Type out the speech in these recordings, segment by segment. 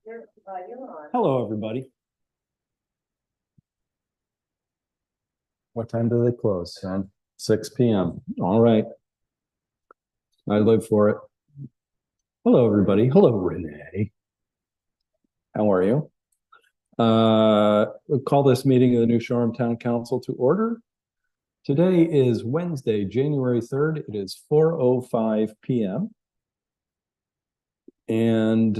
You're on. Hello, everybody. What time do they close, son? 6 p.m. All right. I live for it. Hello, everybody. Hello, Renee. How are you? We'll call this meeting of the New Shoreham Town Council to order. Today is Wednesday, January 3rd. It is 4:05 p.m. And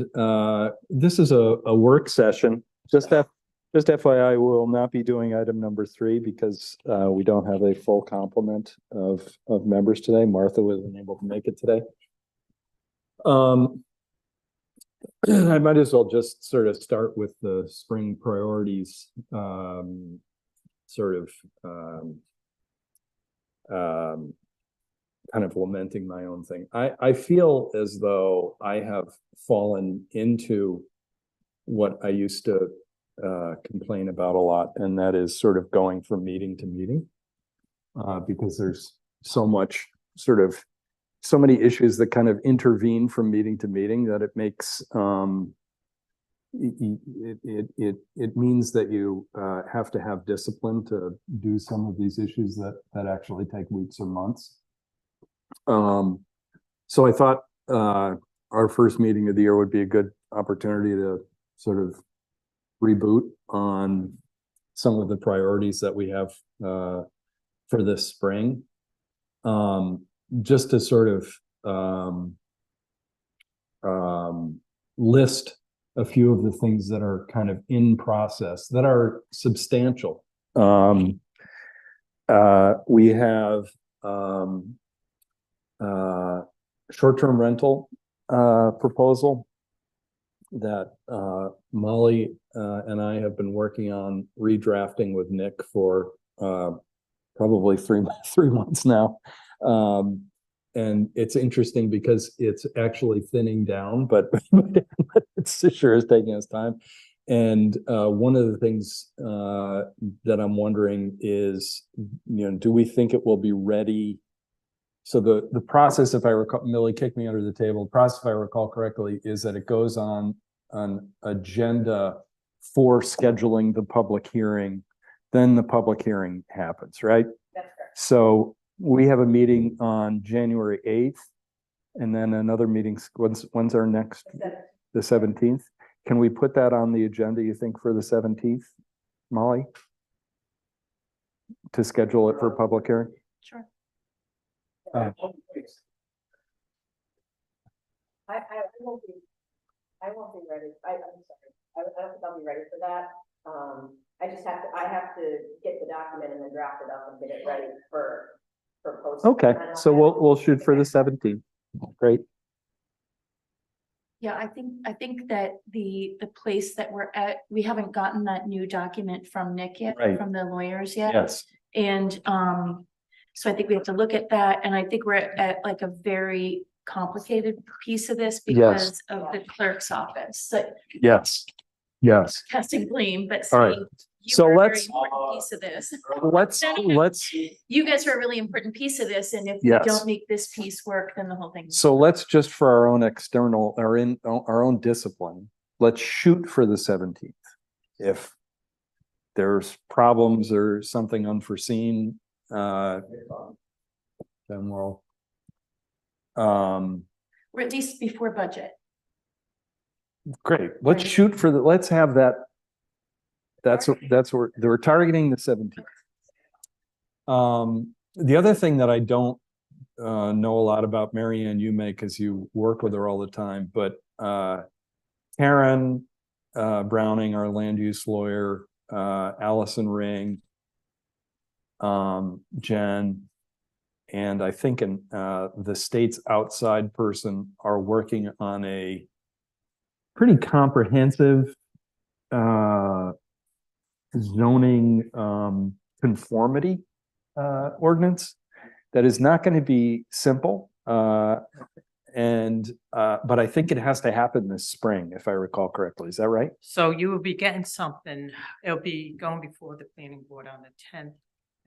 this is a work session. Just FYI, we'll not be doing item number 3 because we don't have a full complement of members today. Martha wasn't able to make it today. I might as well just sort of start with the spring priorities, kind of lamenting my own thing. I feel as though I have fallen into what I used to complain about a lot, and that is sort of going from meeting to meeting, because there's so many issues that kind of intervene from meeting to meeting that it makes it means that you have to have discipline to do some of these issues that actually take weeks or months. So I thought our first meeting of the year would be a good opportunity to sort of reboot on some of the priorities that we have for this spring. Just to sort of list a few of the things that are kind of in process that are substantial. We have short-term rental proposal that Molly and I have been working on redrafting with Nick for probably three months now. And it's interesting because it's actually thinning down, but it sure is taking us time. And one of the things that I'm wondering is, do we think it will be ready? So the process, if I recall, Millie kicked me under the table. The process, if I recall correctly, is that it goes on an agenda for scheduling the public hearing. Then the public hearing happens, right? That's correct. So we have a meeting on January 8th, and then another meeting. When's our next? The 17th. Can we put that on the agenda, you think, for the 17th, Molly? To schedule it for public hearing? Sure. Uh, I won't be ready. I'm sorry. I don't think I'll be ready for that. I have to get the document and then draft it up and get it ready for posting. Okay, so we'll shoot for the 17th. Great. Yeah, I think that the place that we're at, we haven't gotten that new document from Nick yet, Right. from the lawyers yet. Yes. And so I think we have to look at that. And I think we're at like a very complicated piece of this because of the clerk's office. So Yes. casting blame, but All right. saying you So are a very let's- important piece of this. Let's You guys are a really important piece of this. And if we Yes. don't make this piece work, then the whole thing. So let's just for our own our own discipline, let's shoot for the 17th. If there's problems or something unforeseen, then we'll Or at least before budget. great. Let's Right. shoot for let's have that. That's where we're targeting the 17th. The other thing that I don't know a lot about, Marianne, you may, because you work with her all the time, but Karen Browning, our land use lawyer, Allison Ring, Jen, and I think the state's outside person are working on a pretty comprehensive zoning conformity ordinance that is not going to be simple, but I think it has to happen this spring, if I recall correctly. Is that right? So you will be getting something, it'll be going before the planning board on the 10th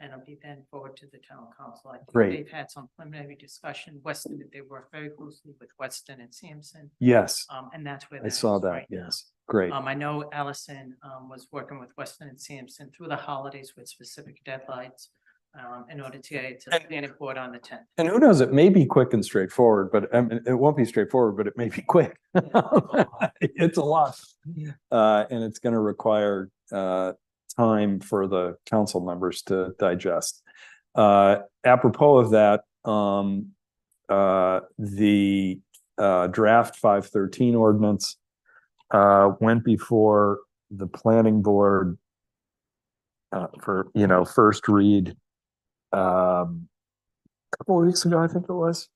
and it'll be then forward to the town council. I think Great. they've had some preliminary discussion. Weston, they work very closely with Weston and Sampson, Yes, and that's where I that saw is that. right now. Yes, great. I know Allison, was working with Weston and Sampson through the holidays with specific deadlines, in order to get it to the planning board on the 10th. And who knows, it may be quick and straightforward, but it won't be straightforward, but it may be quick. It's a lot. And it's going to require time for the council members to digest. Apropos of that, the draft 513 ordinance went before the planning board for, first read a couple of weeks ago, I think it was.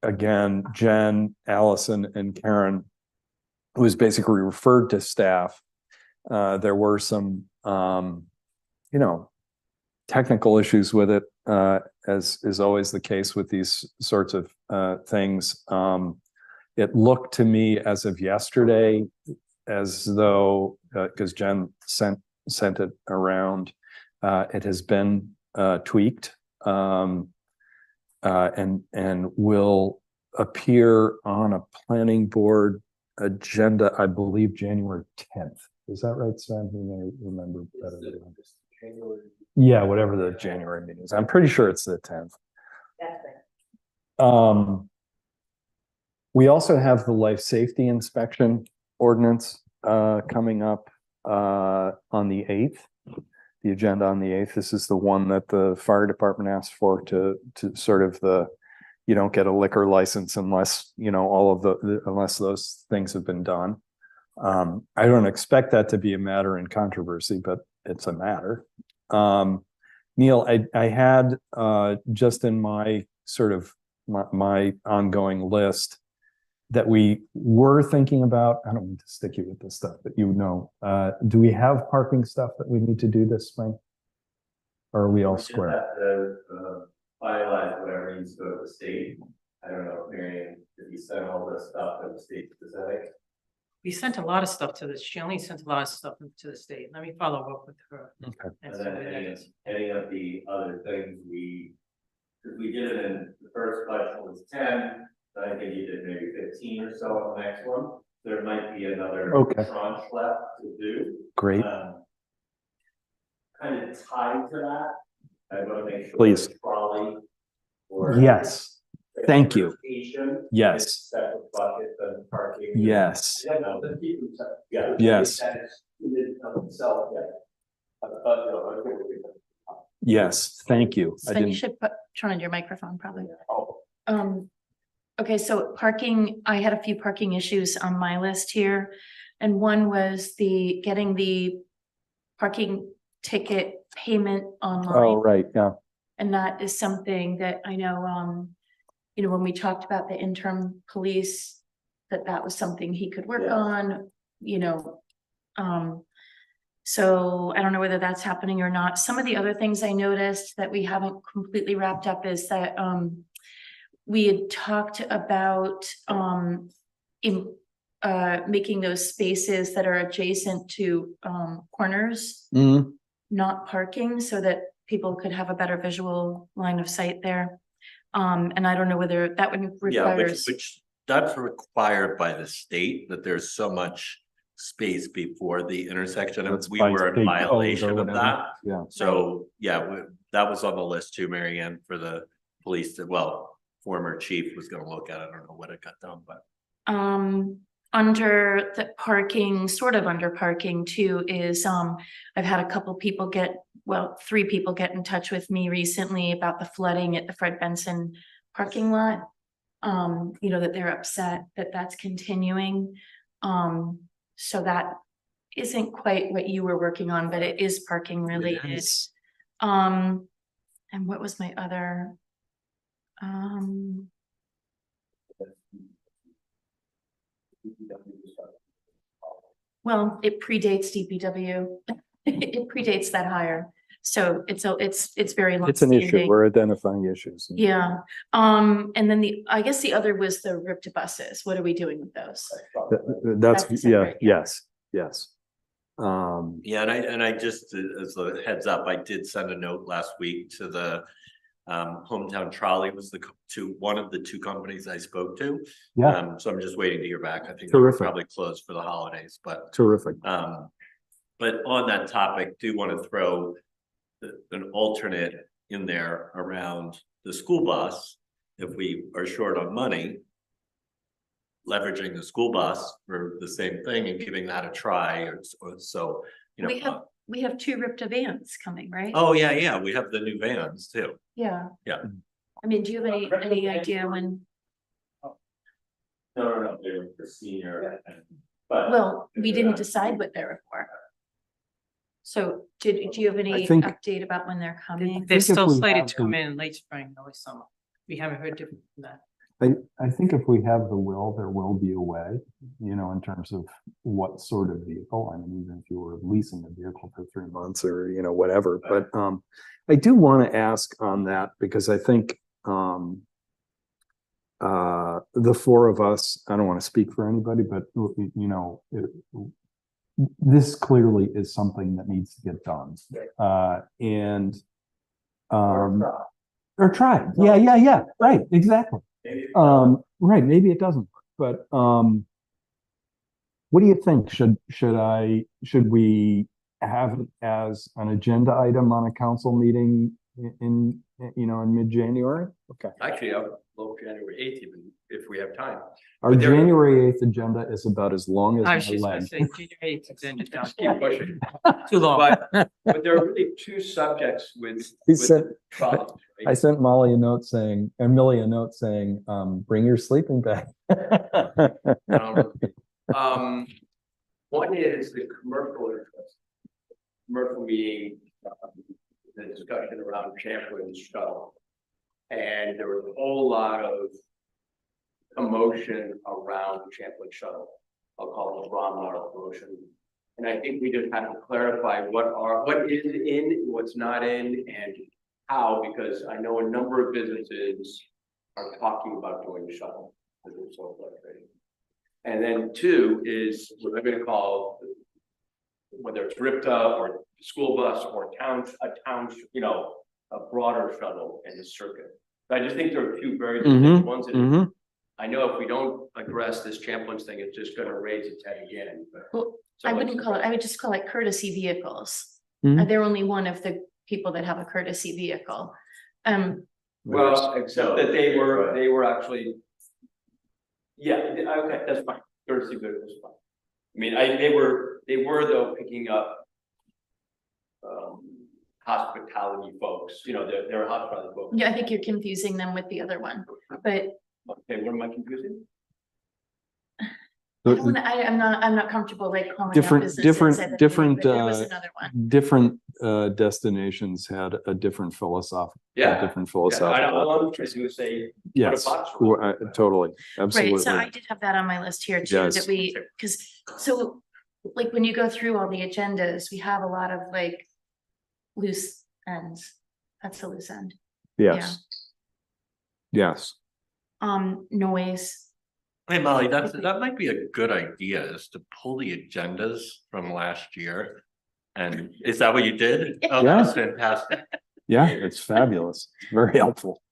Again, Jen, Allison, and Karen was basically referred to staff. There were some, technical issues with it, as is always the case with these sorts of things. It looked to me as of yesterday as though, because Jen sent it around, it has been tweaked, and will appear on a planning board agenda, I believe, January 10th. Is that right, Sven? You may remember better. Yeah, whatever the January meeting is. I'm pretty sure it's the 10th. That's right. We also have the life safety inspection ordinance coming up on the 8th. The agenda on the 8th. This is the one that the fire department asked for to sort of you don't get a liquor license unless, unless those things have been done. I don't expect that to be a matter in controversy, but it's a matter. Neil, I had just in my sort of my ongoing list that we were thinking about. I don't mean to stick you with this stuff, but do we have parking stuff that we need to do this spring? Or are we all square? Have to finalize whatever needs to go to the state. I don't know, Marion, did you send all this stuff to the state specific? We sent a lot of stuff to this. She only sent a lot of stuff to the state. Let me follow up with her. Okay. And then any of the other things because we did it in the first budget was 10, then I think you did maybe 15 or so on the next one. There might be another tranche left to do. Great. Kind of tied to that, I want to make sure. Please. Trolley. Or yes. Thank you. Yes. Separate buckets and parking. Yes. Yeah. Yes. Yes. Thank you. So you should turn on your microphone probably. Okay, so parking, I had a few parking issues on my list here. And one was getting the parking ticket payment online. Oh, right. Yeah. And that is something that I know, when we talked about the interim police, that was something he could work on, so I don't know whether that's happening or not. Some of the other things I noticed that we haven't completely wrapped up is that, we had talked about, making those spaces that are adjacent to, corners, not parking, so that people could have a better visual line of sight there. And I don't know whether that would require. Which that's required by the state, that there's so much space before the intersection, and we were in violation of that. Yeah. So, that was on the list too, Marianne, for the police, former chief was gonna look at it. I don't know what it got done, but. Under the parking, sort of under parking too, is, I've had a couple people 3 people get in touch with me recently about the flooding at the Fred Benson parking lot. That they're upset that that's continuing. So that isn't quite what you were working on, but it is parking related. And what was my other? Well, it predates DPW. It predates that hire. So it's very long. It's an issue. We're identifying issues. Yeah. And then I guess the other was the RIPTA buses. What are we doing with those? That's separate, yes. Yeah, and I just, as a heads up, I did send a note last week to the Hometown Trolley was one of the two companies I spoke to. Yeah. So I'm just waiting to hear back. I think they're Terrific. probably closed for the holidays, but Terrific. but on that topic, do want to throw an alternate in there around the school bus. If we are short on money, leveraging the school bus for the same thing and giving that a try, or so, you know. We have 2 RIPTA vans coming, right? Oh, yeah, we have the new vans too. Yeah. Yeah. I mean, do you have any idea when, No, they were for senior. But. well, we didn't decide what they were for. So do you have any think- update about when they're coming? They're think if still we slated have to come the- in late spring, early summer. We haven't heard different from that. I think if we have the will, there will be a way, you know, in terms of what sort of vehicle. I mean, even if you were leasing a vehicle for 3 months or, you know, whatever. But I do want to ask on that because I think the 4 of us, I don't want to speak for anybody, but you know, this clearly is something that needs to get done. And or try. Yeah. Right, exactly. Right, maybe it doesn't, but what do you think? Should we have it as an agenda item on a council meeting in you know, in mid-January? Okay. Actually, I'll look January 8th, even if we have time. Our But there- January 8th agenda is about as long as I my was just gonna leg. say, January 8th, agenda down. Keep pushing. Too long. But there are really 2 subjects with He said, the trolleys, I right? sent Molly a note saying, Millie a note saying, bring your sleeping bag. One is the commercial interest. Commercial meeting, the discussion around Champlain shuttle. And there was a whole lot of commotion around the Champlain shuttle. I'll call it Ron commotion. And I think we just have to clarify what is in, what's not in, and how, because I know a number of businesses are talking about doing shuttle, because it's so frustrating. And then 2 is what I'm gonna call, whether it's RIPTA or school bus or a town, you know, a broader shuttle in the circuit. But I just think there are 2 very distinct ones. And I know if we don't address this Champlin's thing, it's just gonna raise its head again. Well, So I it's- wouldn't call it, I would just call it courtesy vehicles. Mhm. They're only one of the people that have a courtesy vehicle. Well, except that they were actually. Yeah, okay, that's fine, courtesy vehicles is fine. I mean, they were though picking up. Hospitality folks, you know, they're hospitality folks. Yeah, I think you're confusing them with the other one, but Okay, what am I confusing? I don't wanna- I'm not comfortable like calling out Different- businesses different- at the meeting, different, but there was another one. Different destinations had a different philosophical. Yeah. Different Yeah, philosophical. all I'm trying to do is say. Yes, box totally, Right, so I absolutely. did have that on my list here too, Yes. that so like when you go through all the agendas, we have a lot of like loose ends. That's a loose end. Yes. Yes, Noise. Hey, Molly, that might be a good idea, is to pull the agendas from last year. And is that what you did? Oh, Yeah. that's fantastic. yeah, it's fabulous, very helpful.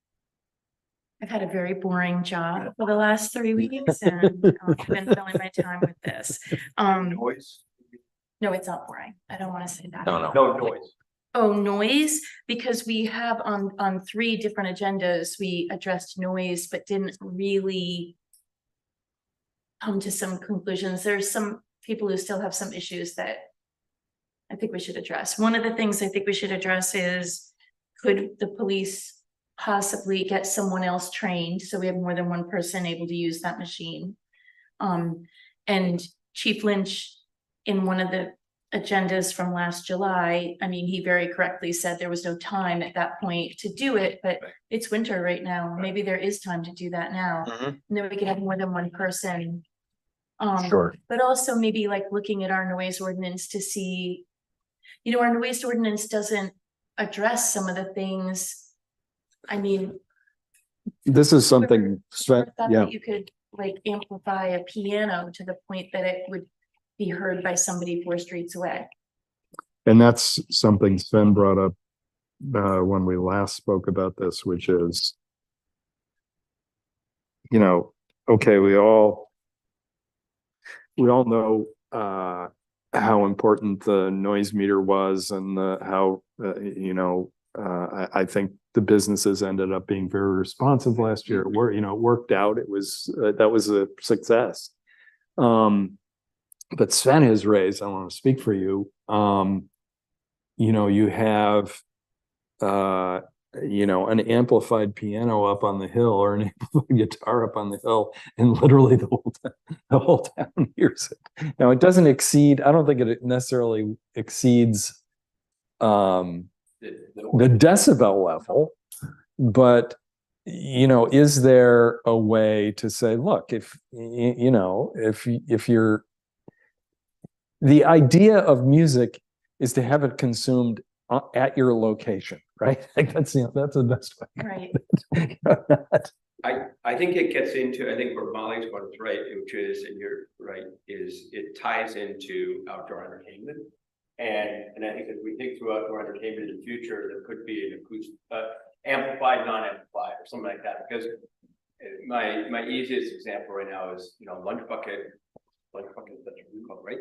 I've had a very boring job for the last 3 weeks and I've been filling my time with this. Noise, No, it's not boring. I don't want to say that. No. no noise. Oh, noise, because we have on 3 different agendas, we addressed noise, but didn't really come to some conclusions. There's some people who still have some issues that I think we should address. One of the things I think we should address is, could the police possibly get someone else trained, so we have more than one person able to use that machine? And Chief Lynch, in one of the agendas from last July, I mean, he very correctly said there was no time at that point to do it, but it's winter right now. Maybe there is time to do that now. And then we could have more than one person. Sure. But also maybe like looking at our noise ordinance to see, you know, our noise ordinance doesn't address some of the things. I mean, This is something, I thought yeah, that you could like amplify a piano to the point that it would be heard by somebody 4 streets away. And that's something Sven brought up when we last spoke about this, which is, you know, okay, we all know how important the noise meter was and how I think the businesses ended up being very responsive last year. It worked out. It was that was a success. But Sven has raised, I want to speak for you. You have an amplified piano up on the hill or an amplified guitar up on the hill, and literally the whole town hears it. Now, it doesn't exceed, I don't think it necessarily exceeds the decibel level, but is there a way to say, look, if you're, the idea of music is to have it consumed at your location, right? Like that's the best way. Right. I think it gets into, I think where Molly's going is right, which is, and you're right, is it ties into outdoor entertainment. And I think as we think through outdoor entertainment in the future, there could be an acoustic, amplified, non-amplified, or something like that. Because my easiest example right now is, Lunch Bucket, that's what we call it, right?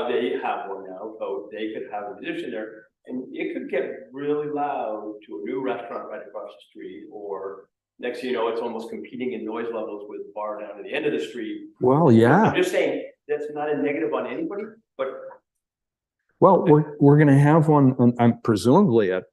They have one now, so they could have a musician there, and it could get really loud to a new restaurant right across the street, or next thing you know, it's almost competing in noise levels with the bar down at the end of the street. Well, yeah. I'm just saying, that's not a negative on anybody, but. Well, we're going to have one, I'm presumably at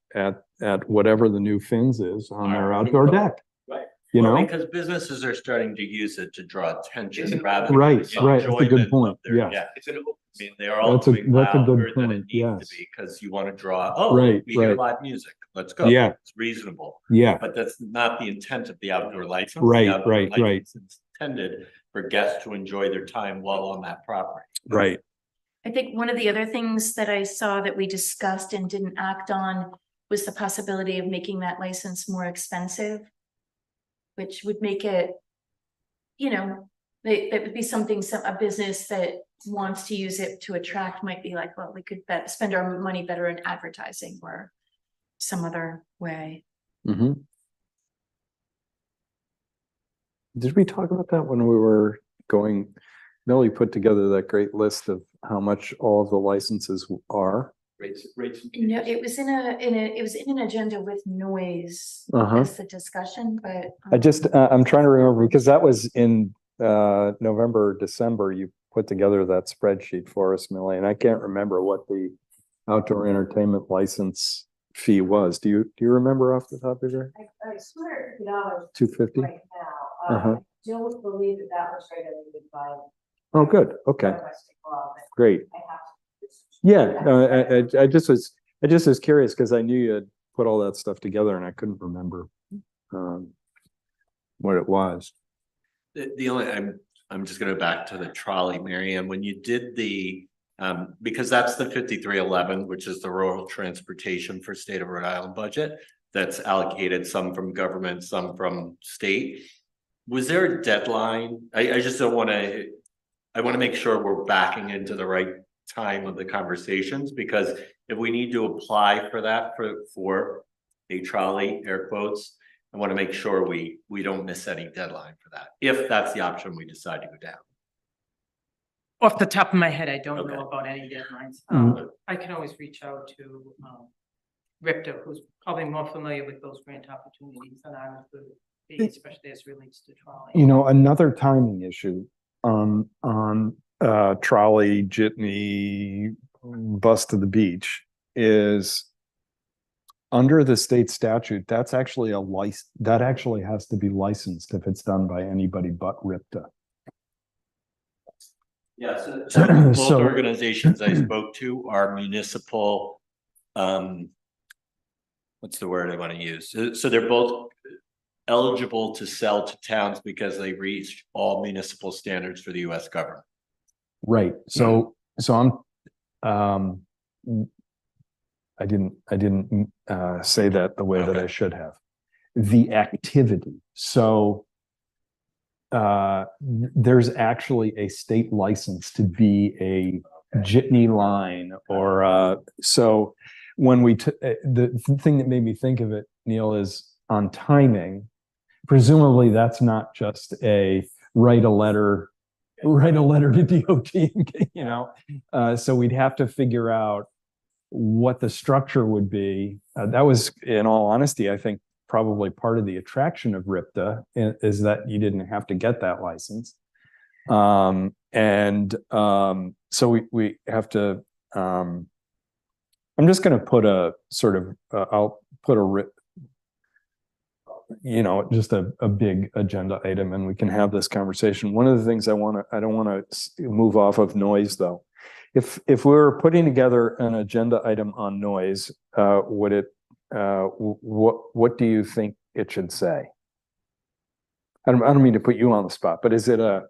whatever the new Fins is on their outdoor deck. Right. Because businesses are starting to use it to draw attention rather than. Right. That's a good point. Yeah. It's an I mean, they are all That's a doing good louder than it point, needs to yes. be, because you want to draw, Right, we hear right. live music, let's go. Yeah. It's reasonable, Yeah. but that's not the intent of the outdoor license. The Right, outdoor right. license is intended for guests to enjoy their time while on that property. Right. I think one of the other things that I saw that we discussed and didn't act on was the possibility of making that license more expensive, which would make it, that would be something, a business that wants to use it to attract might be like, well, we could spend our money better in advertising or some other way. Mm-hmm. Did we talk about that when we were going? Millie put together that great list of how much all of the licenses are. rates. No, it was in an agenda with noise as the discussion, but. I'm trying to remember, because that was in November, December, you put together that spreadsheet for us, Millie, and I can't remember what the outdoor entertainment license fee was. Do you remember off the top of your head? I swear $2 $250? right now. I don't believe that was regulated by. Oh, good. Okay, by state law, but great. I have to. Yeah, I just was curious because I knew you had put all that stuff together and I couldn't remember what it was. The only, I'm just gonna go back to the trolley, Mary Ann, when you did the, because that's the 5311, which is the rural transportation for state of Rhode Island budget. That's allocated, some from government, some from state. Was there a deadline? I just don't wanna, I wanna make sure we're backing into the right time of the conversations, because if we need to apply for that for a trolley, air quotes, I want to make sure we don't miss any deadline for that, if that's the option we decide to go down. Off the top of my head, I don't Okay. know about any deadlines. Mhm. I can always reach out to Ripta, who's probably more familiar with those grant opportunities than I would be, especially as relates to trolley. Another timing issue on trolley, jitney, bus to the beach is under the state statute, that's actually that actually has to be licensed if it's done by anybody but RIPTA. Yeah, so both So- organizations I spoke to are municipal, what's the word I want to use? So they're both eligible to sell to towns because they reached all municipal standards for the US government. Right, so I'm I didn't say that the way that I should have. The activity, so there's actually a state license to be a jitney line or, so when the thing that made me think of it, Neil, is on timing. Presumably that's not just a write a letter to DOT, you know? So we'd have to figure out what the structure would be. That was, in all honesty, I think probably part of the attraction of RIPTA is that you didn't have to get that license. So we have to, I'm just going to put a sort of, I'll put just a big agenda item and we can have this conversation. One of the things I don't want to move off of noise though. If we're putting together an agenda item on noise, what do you think it should say? I don't mean to put you on the spot, but is it a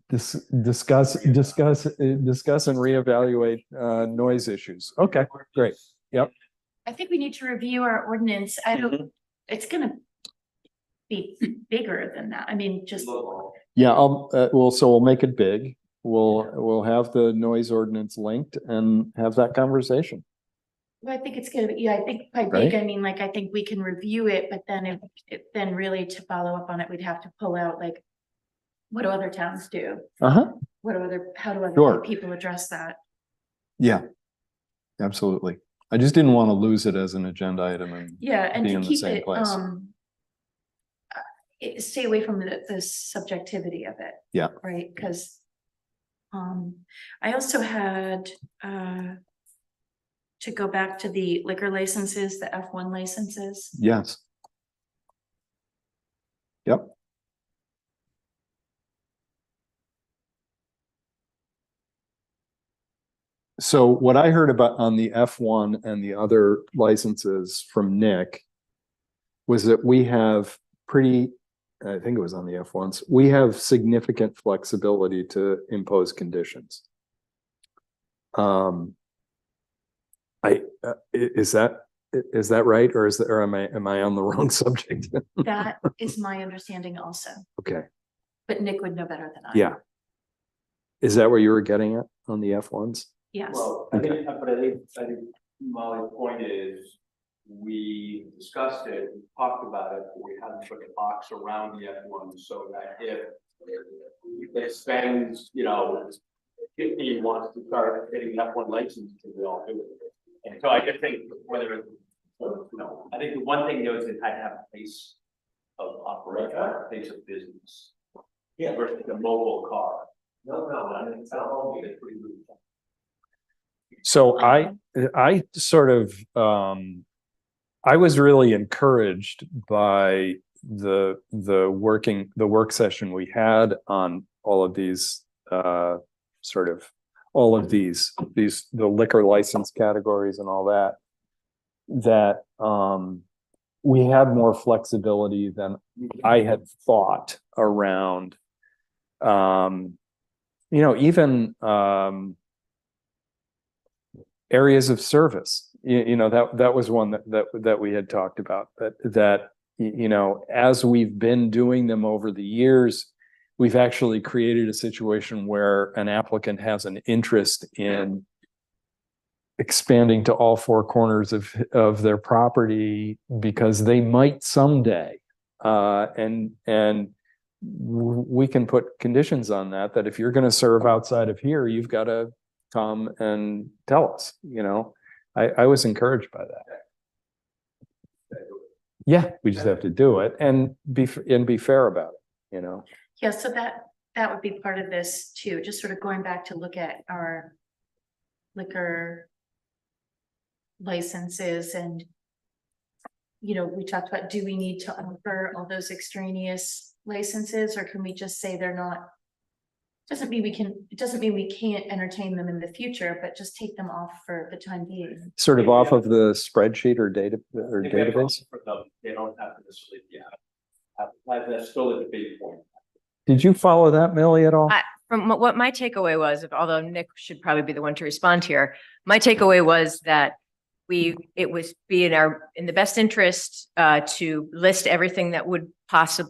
discuss and reevaluate noise issues? Okay, great. Yep. I think we need to review our ordinance. It's gonna be bigger than that. I mean, just, Yeah, so we'll make it big. We'll have the noise ordinance linked and have that conversation. I think it's gonna be, I think by big, I mean, like, I think we can review it, but then then really to follow up on it, we'd have to pull out like, what do other towns do? Uh-huh. How do Sure. other people address that? Yeah, absolutely. I just didn't want to lose it as an agenda item and Yeah, and be to in the keep same it, place. Stay away from the subjectivity of it. Yeah. Right, because I also had to go back to the liquor licenses, the F1 licenses. Yes. Yep. So what I heard about on the F1 and the other licenses from Nick was that we have I think it was on the F1s, we have significant flexibility to impose conditions. Is that right? Or am I on the wrong subject? That is my understanding also, Okay, but Nick would know better than I. yeah. Is that where you were getting at on the F1s? Yes. Well, I think Molly's point is, we discussed it, we talked about it, but we hadn't put a box around the F1 so that if it spends, 15 wants to start getting an F1 license, we all do it. And so I just think whether, I think the one thing goes is I have a place of operation, a place of business. Yeah, versus a mobile car. No, I think it's all pretty good. So I sort of, I was really encouraged by the work session we had on all of these, the liquor license categories and all that we had more flexibility than I had thought around, even, areas of service, that was one that we had talked about, that as we've been doing them over the years, we've actually created a situation where an applicant has an interest in expanding to all four corners of their property because they might someday, and we can put conditions on that if you're going to serve outside of here, you've got to come and tell us. I was encouraged by that. Yeah, we just have to do it and be fair about it, Yeah, so that would be part of this too, just sort of going back to look at our liquor licenses and, we talked about, do we need to offer all those extraneous licenses, or can we just say they're not? It doesn't mean we can't entertain them in the future, but just take them off for the time being. Sort of off of the spreadsheet or database. They don't have to necessarily, that's still a debate point. Did you follow that, Millie, at all? From what my takeaway was, although Nick should probably be the one to respond here, my takeaway was that it was be in the best interest, to list everything that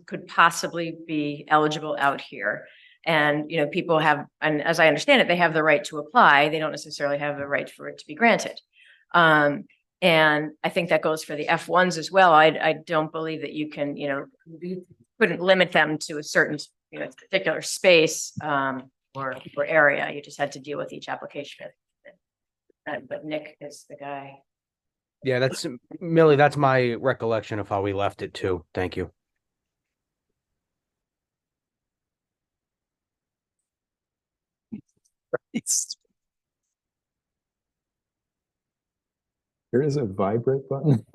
could possibly be eligible out here. And, you know, people have, and as I understand it, they have the right to apply. They don't necessarily have the right for it to be granted. And I think that goes for the F1s as well. I don't believe that you can, you know, you couldn't limit them to a certain, you know, particular space, or area. You just had to deal with each application. But Nick is the guy. Yeah, that's Millie, that's my recollection of how we left it too. Thank you. There is a vibrate button.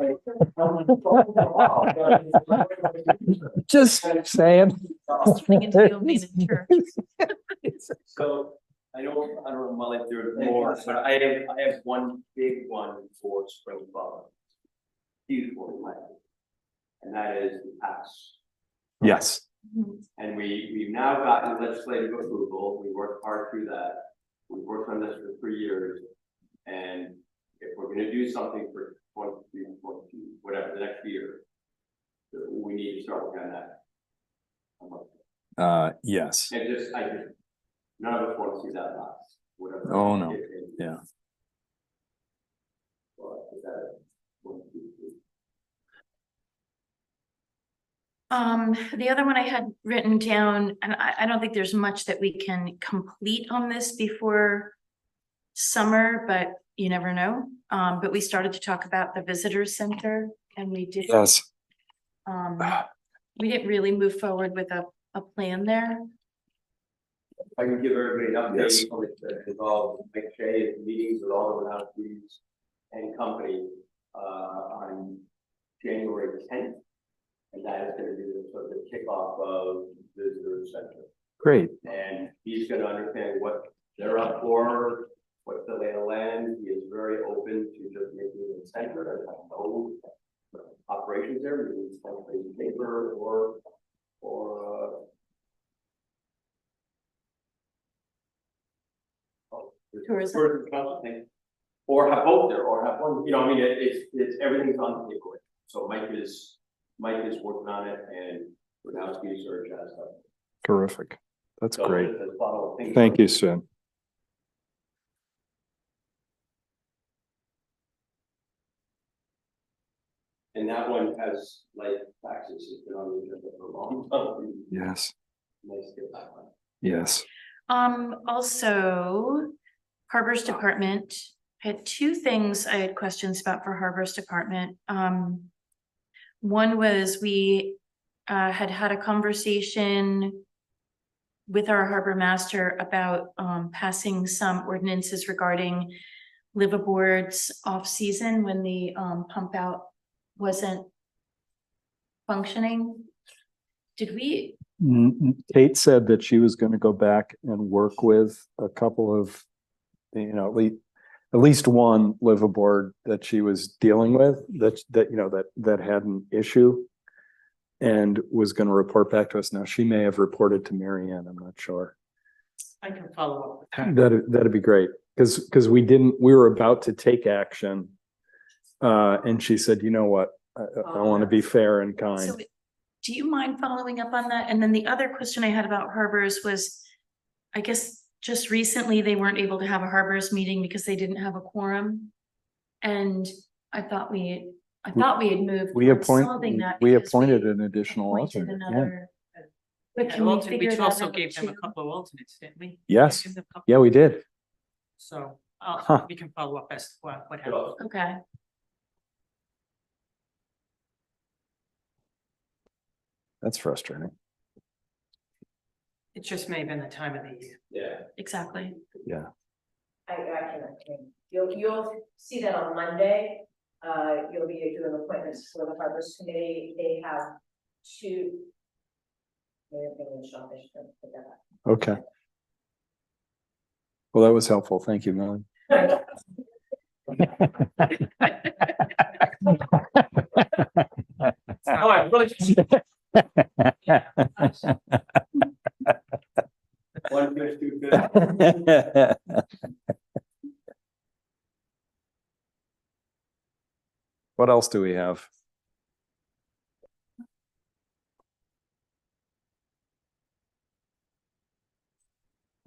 Just saying. Swing into the opening in church. So I don't know Molly through it more, but I have one big one for spring following. Huge one, in my opinion. And that is the pass. Yes. And we've now gotten legislative approval. We worked hard through that. We've worked on this for 3 years. And if we're gonna do something for 23, 22, whatever, the next year, we need to start working on that. Yes. And none of us want to see that last, whatever. Oh, no. Yeah. But is that 1, 2, 3? The other one I had written down, and I don't think there's much that we can complete on this before summer, but you never know. But we started to talk about the visitor center, and we did. Yes. We didn't really move forward with a plan there. I can give everybody an Yes. update on it, involved Mike Shea at meetings with all the Renowski's and company, on January 10th. And that is gonna be the sort of the kickoff of visitor center. Great. And he's gonna understand what they're up for, what's the lay of the land. He is very open to just making it a center. There's no operations there, maybe it's like a paper or Tourism. consulting. Or have both there, or have one, you know, I mean, it's everything's on the paper. So Mike is working on it, and Renowski's are jazzed up. Terrific. That's So great. there's a lot of things. Thank you, Sven. And that one has like taxes, it's been on the agenda for a long time. Yes. Nice to get that one. Yes. Also, Harbors Department, I had two things I had questions about for Harbors Department. One was we had a conversation with our harbor master about passing some ordinances regarding liveaboards off-season when the pump out wasn't functioning. Did we? Kate said that she was going to go back and work with a couple of, you know, at least one liveaboard that she was dealing with that had an issue and was going to report back to us. Now she may have reported to Mary Ann. I'm not sure. I can follow up with that. That'd be great. Because we were about to take action. And she said, you know what, I want to be fair and kind. So do you mind following up on that? And then the other question I had about harbors was, I guess just recently they weren't able to have a harbors meeting because they didn't have a quorum. And I thought we had moved. towards solving that We because appointed an additional appointed alternate. Yeah. another. But And can we alternate, figure we that also out gave them a too? couple of alternates, didn't we? Yes. Give them a couple- Yeah, we did. So, Huh. we can follow up as to what happened. Okay. That's frustrating. It just may have been the time of the year. Yeah. Exactly. Yeah. I can, you'll see that on Monday. You'll be doing appointments for the Harbors Committee. They have two. Maybe I'm gonna show this, put that up. Okay. Well, that was helpful. Thank you, Melanie. No, I really. One fish, two fish. What else do we have?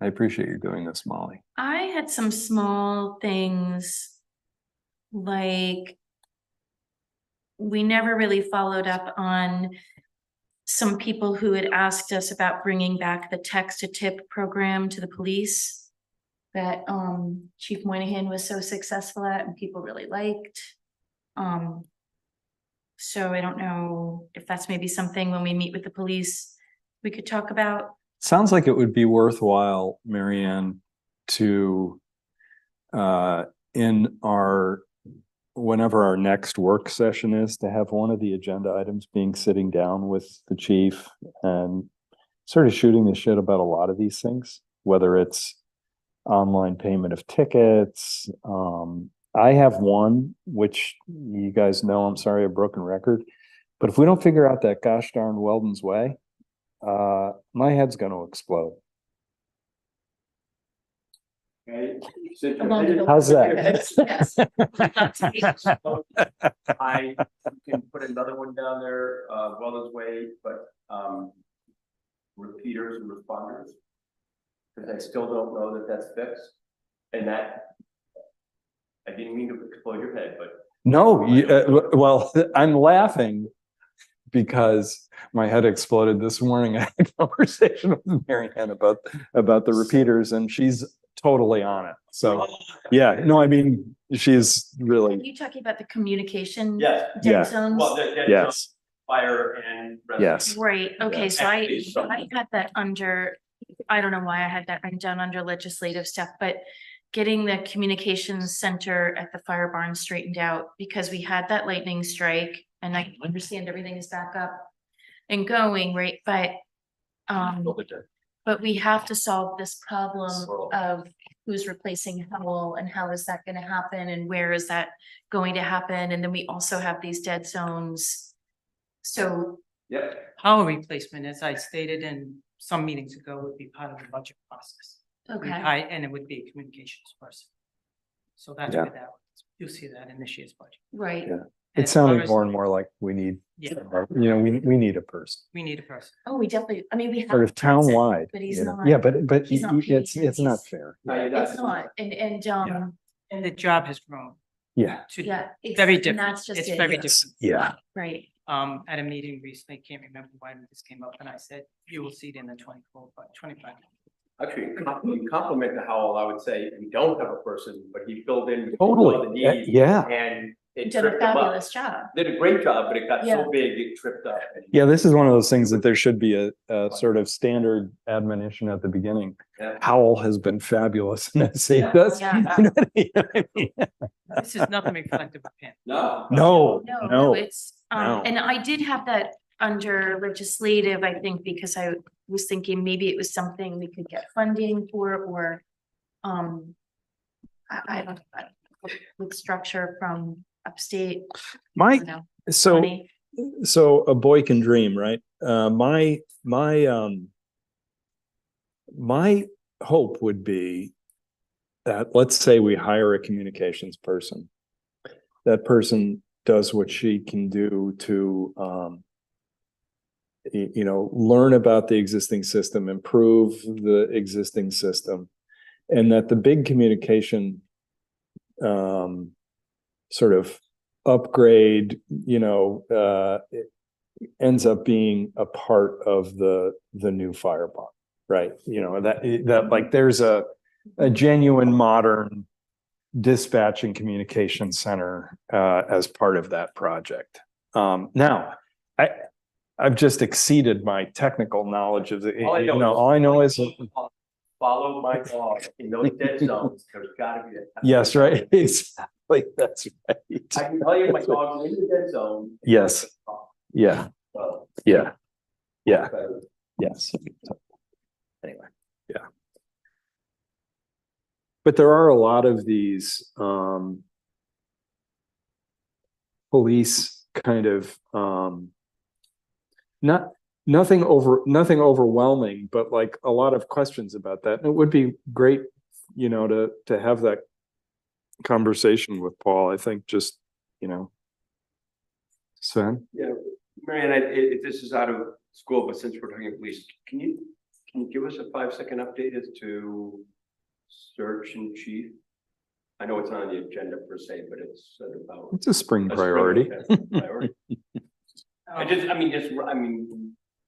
I appreciate you doing this, Molly. I had some small things like we never really followed up on some people who had asked us about bringing back the text to tip program to the police that Chief Moynihan was so successful at and people really liked. So I don't know if that's maybe something when we meet with the police we could talk about. Sounds like it would be worthwhile, Marianne, to in our whenever our next work session is, to have one of the agenda items being sitting down with the chief and sort of shooting the shit about a lot of these things, whether it's online payment of tickets. I have one, which you guys know, I'm sorry, a broken record, but if we don't figure out that gosh darn Weldon's Way, my head's gonna explode. Okay. Since you're Along with the- How's that? Yes. I can put another one down there, Weldon's Way, but, repeaters and responders. Cause I still don't know that that's fixed, and that, I didn't mean to explode your head, but No, well, I'm laughing because my head exploded this morning. I had a conversation with Mary Ann about the repeaters, and she's totally on it. So, yeah, no, I mean, she's Are really, you talking about the communication? yes, Yeah. Dead zones? well, that, yes, fire and. rescue. yes. Right, okay, so Actually, some- I had that under, I don't know why I had that written down under legislative stuff, but getting the communications center at the fire barn straightened out, because we had that lightning strike, and I understand everything is back up and going, right, but we have to solve this problem of who's replacing Howell and how is that gonna happen and where is that going to happen? And then we also have these dead zones. So, Yep. Power replacement, as I stated in some meetings ago, would be part of the budget process. okay, And it would be a communications person. So that's Yeah. where that, you'll see that in this year's budget. right. Yeah. And It's as far sounding as- more and more like we need, Yeah, we need a person, we need a person. Oh, we definitely, I mean, we have. sort of a person, townwide. But he's you know? not. Yeah, but he's not it's paid, not he's- fair. It's not, and, And the job has grown Yeah, to. yeah. Very and different. That's just It's it. very Yes. different. yeah. Right, At a meeting recently, can't remember when this came up, and I said, you will see it in the 24, but 25. Actually, in compliment to Howell, I would say we don't have a person, but he filled in. Totally. the need, Yeah. And it did a tripped him up. fabulous job. Did a great job, but it got Yeah. so big, it tripped up. Yeah, this is one of those things that there should be a sort of standard admonition at the beginning. Yeah. Howell has been fabulous in this. He does. Yeah. You know what I mean? This is nothing reflective of him. No. No, no. It's, no. and I did have that under legislative, I think, because I was thinking maybe it was something we could get funding for, or, I don't, with structure from upstate. I My, don't know, so, money. so a boy can dream, right? My hope would be that, let's say we hire a communications person. That person does what she can do to, learn about the existing system, improve the existing system. And that the big communication, sort of upgrade, it ends up being a part of the new fire barn, right? That like there's a genuine modern dispatch and communication center as part of that project. Now, I've just exceeded my technical knowledge of the, all I know is. Follow my dog in those dead zones, there's gotta be. Yes, right, exactly, that's right. I can tell you my dog's in the dead zone. Yes. Yeah, So, yeah, yeah, but yes. Anyway, yeah. But there are a lot of these police kind of nothing overwhelming, but like a lot of questions about that. And it would be great, to have that conversation with Paul. I think just, Sven? Yeah, Marianne, this is out of school, but since we're talking police, can you give us a 5-second update as to search and chief? I know it's not on the agenda per se, but it's about. It's a spring a priority. priority.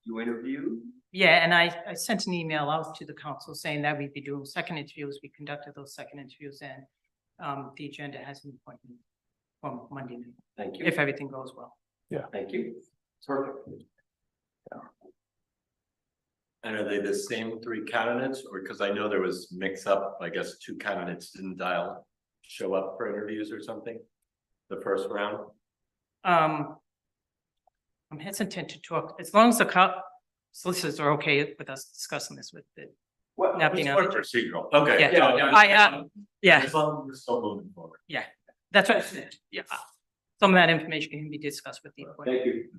You interview? Yeah, and I sent an email out to the council saying that we'd be doing second interviews. We conducted those second interviews and the agenda has an appointment for Monday night, Thank you. if everything goes well. Thank you. Perfect. And are they the same three candidates, or because I know there was mix up, I guess 2 candidates didn't show up for interviews or something? The first round? I'm hesitant to talk, as long as the solicitors are okay with us discussing this with the. Well, Not being It's on more the- procedural, okay. Yeah. no, no, Yeah, As long as we're still moving forward. that's what I said, yeah. Some of that information can be discussed with the. thank you.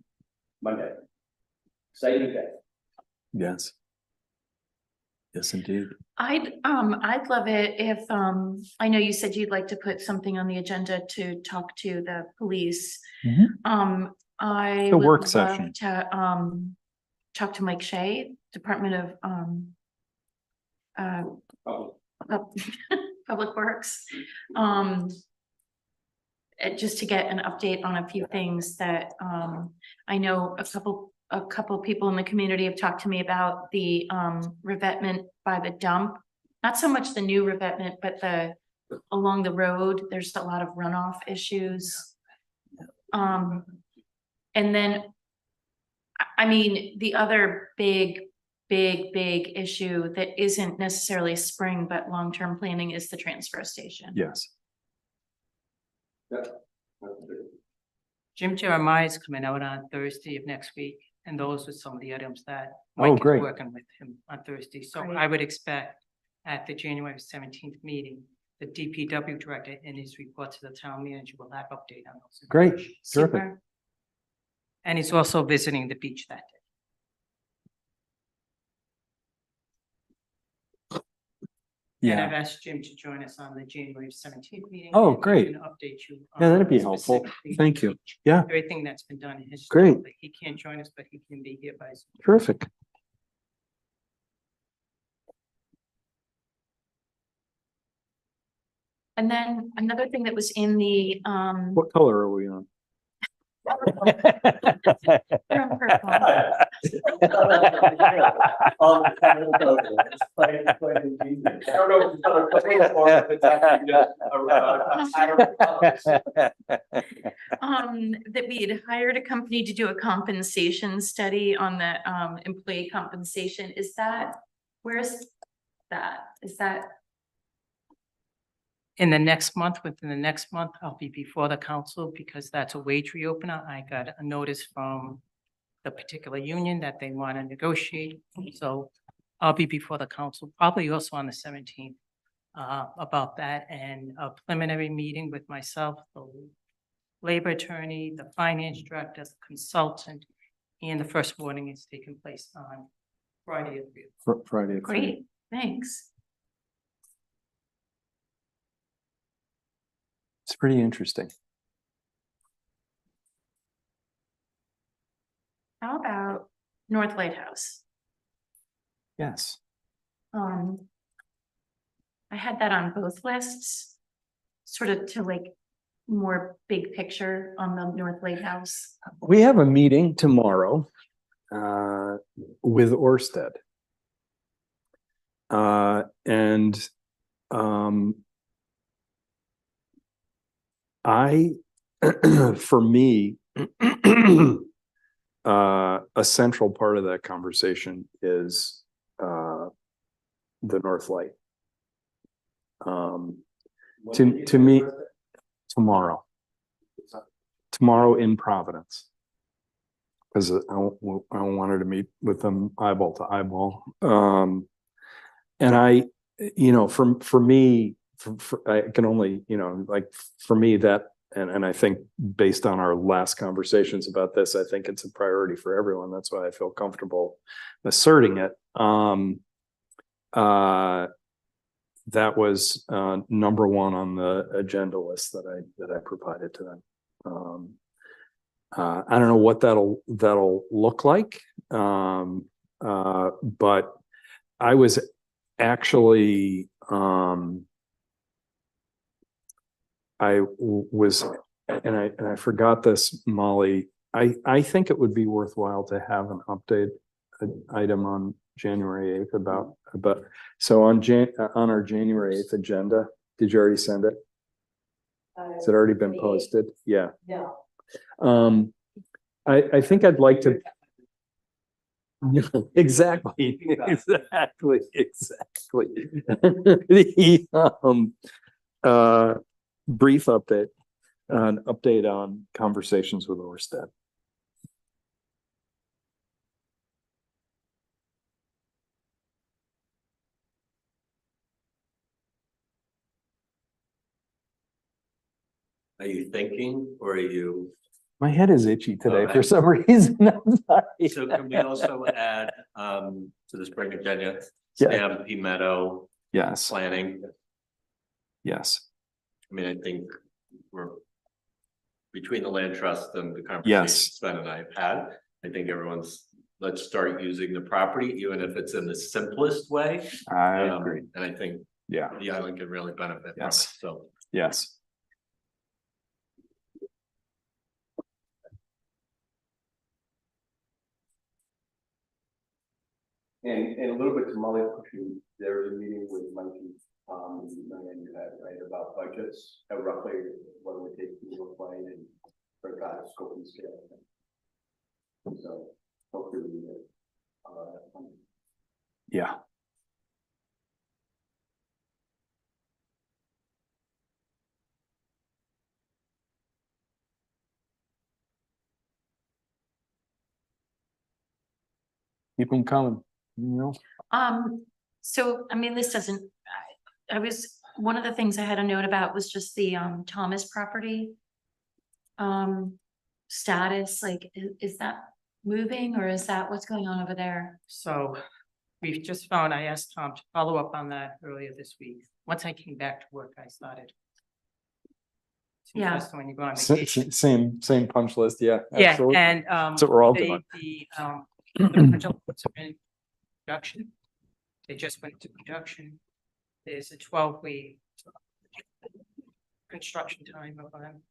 Monday. Exciting day. Yes. Yes, indeed. I'd love it if, I know you said you'd like to put something on the agenda to talk to the police. Mhm. I A would work love session. to, talk to Mike Shea, Department of, Oh, Pub- Public Works. Just to get an update on a few things that, I know a couple people in the community have talked to me about the, revetment by the dump. Not so much the new revetment, but along the road, there's a lot of runoff issues. And then, I mean, the other big issue that isn't necessarily spring, but long-term planning is the transfer station. Yes. Jim Jeremiah is coming out on Thursday of next week, and those are some of the items that Oh, Mike is great. working with him on Thursday. So Great. I would expect at the January 17th meeting, the DPW director in his report to the town manager will have update on those. Great. Terrific. Super. And he's also visiting the beach that day. And I've Yeah. asked Jim to join us on the January 17th meeting. Oh, and he great. can Update you. Yeah, that'd on be helpful. specifically Thank you. Yeah. Everything that's been done in his. Great. He can't join us, but he can be here by. Zoom. Terrific. And then another thing that was in the, What color are we on? you're on purple. I don't know if it's other places or if it's actually just That we had hired a company to do a compensation study on the, employee compensation. Is that, where's that? Is that, In the next month, within the next month, I'll be before the council because that's a wage reopener. I got a notice from the particular union that they want to negotiate. So I'll be before the council, probably also on the 17th, about that and a preliminary meeting with myself, the labor attorney, the finance director, the consultant, and the first warning is taking place on Friday. Friday. great, thanks. It's pretty interesting. How about North Lighthouse? Yes. I had that on both lists, sort of to like more big picture on the North Lighthouse. We have a meeting tomorrow with Orsted. And for me, a central part of that conversation is the North Light. To me, tomorrow in Providence. Because I wanted to meet with them eyeball to eyeball. And I, for me, I can only, like, for me that, and I think based on our last conversations about this, I think it's a priority for everyone. That's why I feel comfortable asserting it. That was number one on the agenda list that I provided to them. I don't know what that'll look like. But I was actually, and I forgot this, Molly. I think it would be worthwhile to have an update item on January 8th about, so on our January 8th agenda, did you already send it? Has it already been posted? Yeah. No. I think I'd like to. Exactly. The brief update, an update on conversations with Orsted. Are you thinking or are you, My head is itchy today for Okay. some reason. I'm sorry. so can we also add to the spring agenda, Yeah. Stamp P Meadow Yes, planning? yes, I mean, I think we're between the land trust and the conversation Yes. Sven and I have had, I think let's start using the property, even if it's in the simplest way. I Um, agree. And I think Yeah, the island can really benefit from it, Yes. so. yes. And a little bit to Molly's question, there was a meeting with Mikey, and you had, right, about budgets, how roughly what it would take to apply and for God, scope and scale. So hopefully we get, Yeah. Keep them coming, you know? So, I mean, this doesn't, one of the things I had a note about was just the, Thomas property. Status, like, is that moving or is that what's going on over there? So we've just found, I asked Tom to follow up on that earlier this week. Once I came back to work, I started. It's Yeah. interesting when you go on vacation. Same punch list, yeah. Yeah, absolutely. and That's what we're all they- doing. the original ones are in production. They just went to production. There's a 12-week construction time of them.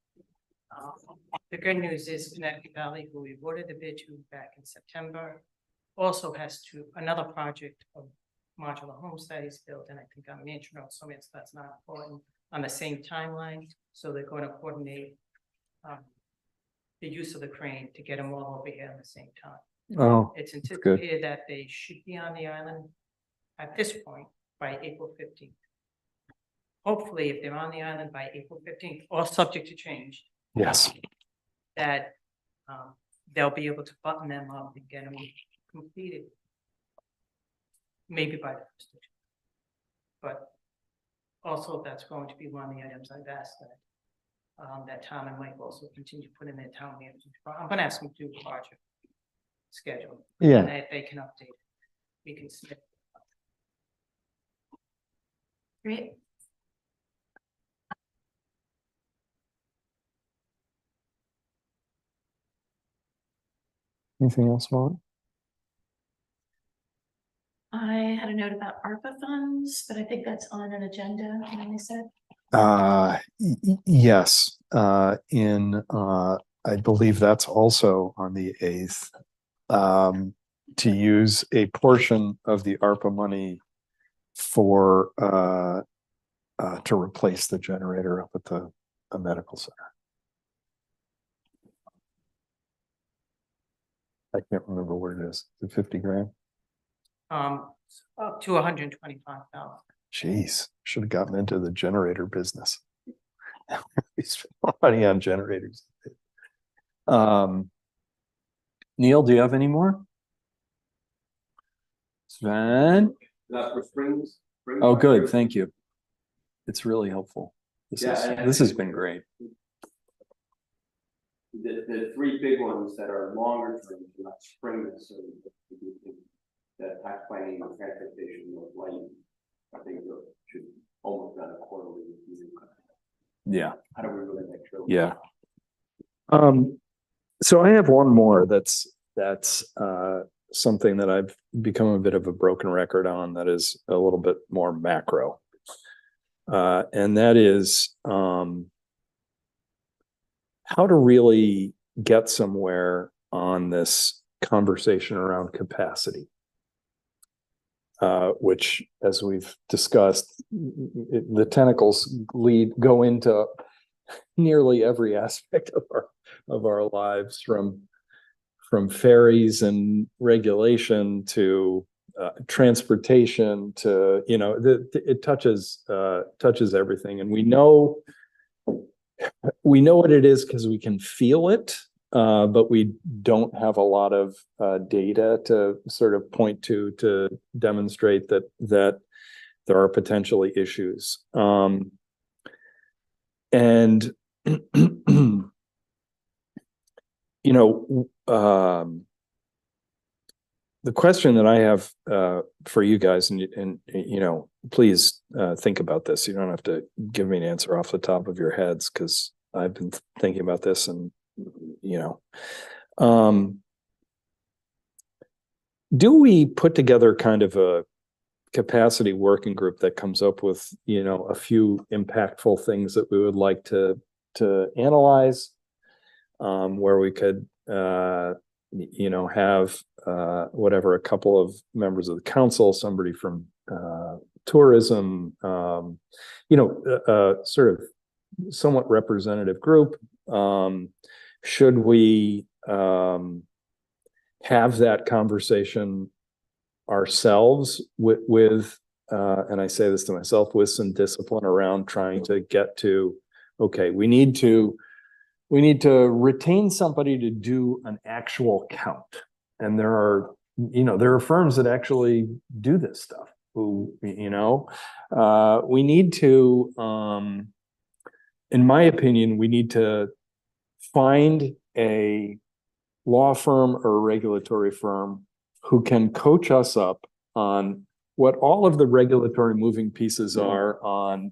The good news is Connecticut Valley, who we awarded the bid to back in September, also has another project of modular home studies built, and I think on Mansion Road, so that's not important, on the same timeline. So they're going to coordinate the use of the crane to get them all over here at the same time. Oh, It's good. anticipated that they should be on the island at this point by April 15th. Hopefully, if they're on the island by April 15th, or subject to change, yes, that they'll be able to button them up and get them completed. Maybe by the first of June. But also that's going to be one of the items I've asked that Tom and Mike also continue to put in their town meeting. I'm gonna ask them to do a project schedule. Yeah. And if they can update it, we can submit. Great. Anything else, Molly? I had a note about ARPA funds, but I think that's on an agenda, like I said. Yes, I believe that's also on the 8th. To use a portion of the ARPA money for, to replace the generator up at the medical center. I can't remember what it is. Is it 50 grand? Up to 125,000. Jeez, should have gotten into the generator business. We spent more money on generators. Neil, do you have any more? Sven? That's for springs. Oh, good, thank you. It's really helpful. Yeah, This has been great. The three big ones that are longer term, not spring necessarily, but that tax planning and transportation of light, I think should almost done a quarterly review. Yeah. How do we really make sure? Yeah. So I have one more that's something that I've become a bit of a broken record on that is a little bit more macro. And that is how to really get somewhere on this conversation around capacity. Which, as we've discussed, the tentacles go into nearly every aspect of our lives, from ferries and regulation to transportation to, it touches everything. And we know what it is because we can feel it, but we don't have a lot of data to sort of point to demonstrate that there are potentially issues. And the question that I have for you guys, and please think about this. You don't have to give me an answer off the top of your heads, because I've been thinking about this, and do we put together kind of a capacity working group that comes up with, a few impactful things that we would like to analyze, where we could, have whatever, a couple of members of the council, somebody from tourism, sort of somewhat representative group. Should we have that conversation ourselves with and I say this to myself, with some discipline around trying to get to, okay, we need to retain somebody to do an actual count. And there are firms that actually do this stuff who, we need to, in my opinion, we need to find a law firm or a regulatory firm who can coach us up on what all of the regulatory moving pieces are on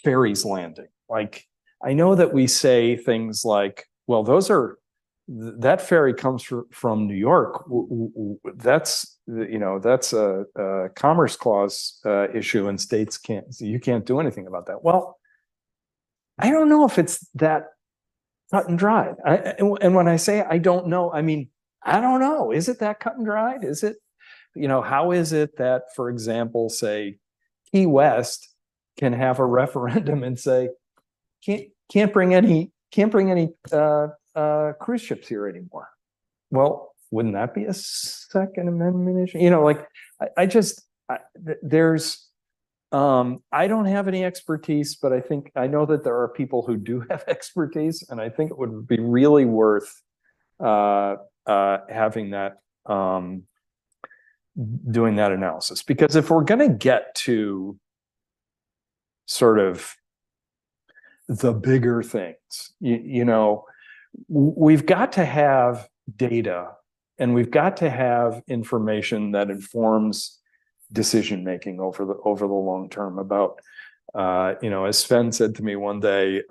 ferries landing. Like, I know that we say things like, well, that ferry comes from New York. That's a Commerce Clause issue, and states you can't do anything about that. Well, I don't know if it's that cut and dried. And when I say I don't know, I mean, I don't know. Is it that cut and dried? Is it, how is it that, for example, say Key West can have a referendum and say, can't bring any cruise ships here anymore? Well, wouldn't that be a Second Amendment issue? I don't have any expertise, but I know that there are people who do have expertise, and I think it would be really worth having that, doing that analysis. Because if we're going to get to sort of the bigger things, we've got to have data, and we've got to have information that informs decision making over the long term about, as Sven said to me one day,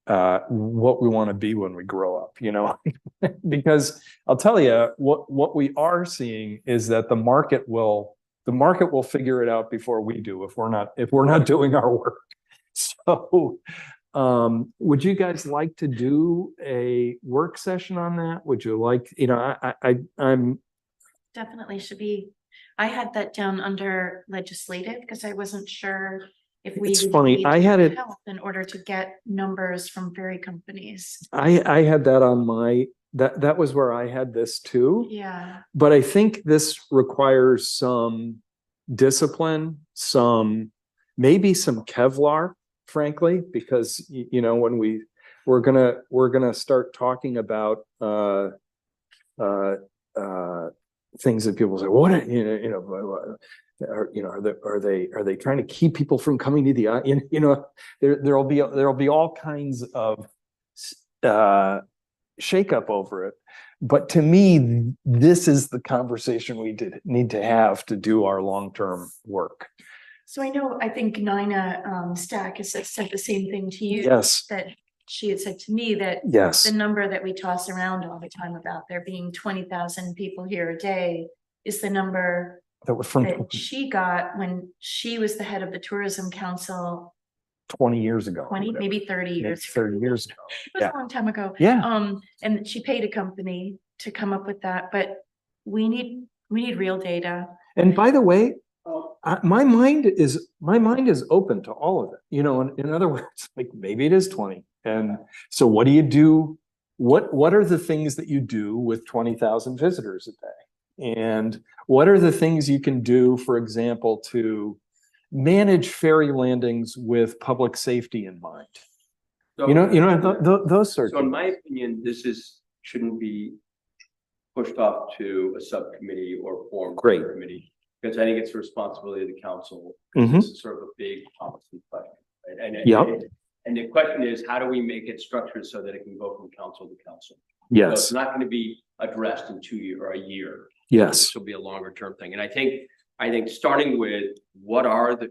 what we want to be when we grow up, because I'll tell you what we are seeing is that the market will figure it out before we do, if we're not doing our work. So would you guys like to do a work session on that? Would you like, I'm Definitely should be. I had that down under legislative because I wasn't sure if we. It's would funny, need I had it- help in order to get numbers from ferry companies. I had that on my, that was where I had this too. Yeah, But I think this requires some discipline, maybe some Kevlar, frankly, because when we're gonna start talking about things that people say, what are they trying to keep people from coming to the there'll be all kinds of shakeup over it. But to me, this is the conversation we need to have to do our long-term work. so I think Nina Stack has said the same thing to you. Yes. That she had said to me that Yes. the number that we toss around all the time about there being 20,000 people here a day is the number That was from that she got when she was the head of the Tourism Council 20 years ago. 20, maybe 30 Maybe years. 30 years ago. It was Yeah. a long time ago. Yeah. And she paid a company to come up with that, but we need real data. And by the way, my mind is open to all of it, you know, in other words, like maybe it is 20. And so what do you do? What are the things that you do with 20,000 visitors a day? And what are the things you can do, for example, to manage ferry landings with public safety in mind? Those sorts So of in my opinion, shouldn't be pushed off to a subcommittee or formed a Great. committee. Because I think it's the responsibility of the council. Mhm. This is sort of a big policy question. Right? Yep. And the question is, how do we make it structured so that it can go from council to council? So it's Yes, not going to be addressed in 2 years or a year. yes, This will be a longer term thing. And I think starting with what are the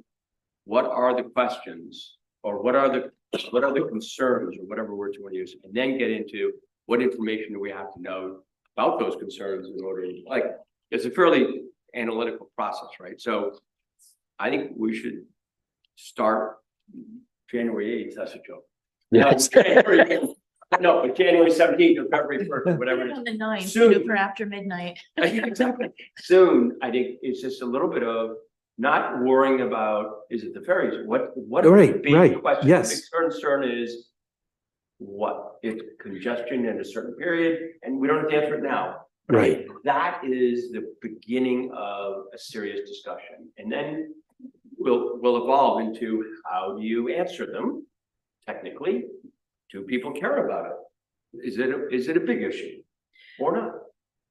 questions or what are the concerns or whatever words you want to use, and then get into what information do we have to know about those concerns in order to, like, it's a fairly analytical process, right? So I think we should start January 8th, that's a joke. yes. No, but January 17th or February 1st, or whatever it is. On the 9th, Soon. for after midnight. Exactly. Soon, I think it's just a little bit of not worrying about, is it the ferries? What are the Right, big right, questions? yes. The big concern is what? It's congestion in a certain period, and we don't have to answer it now. Right. That is the beginning of a serious discussion. And then we'll evolve into how do you answer them? Technically, do people care about it? Is it a big issue or not?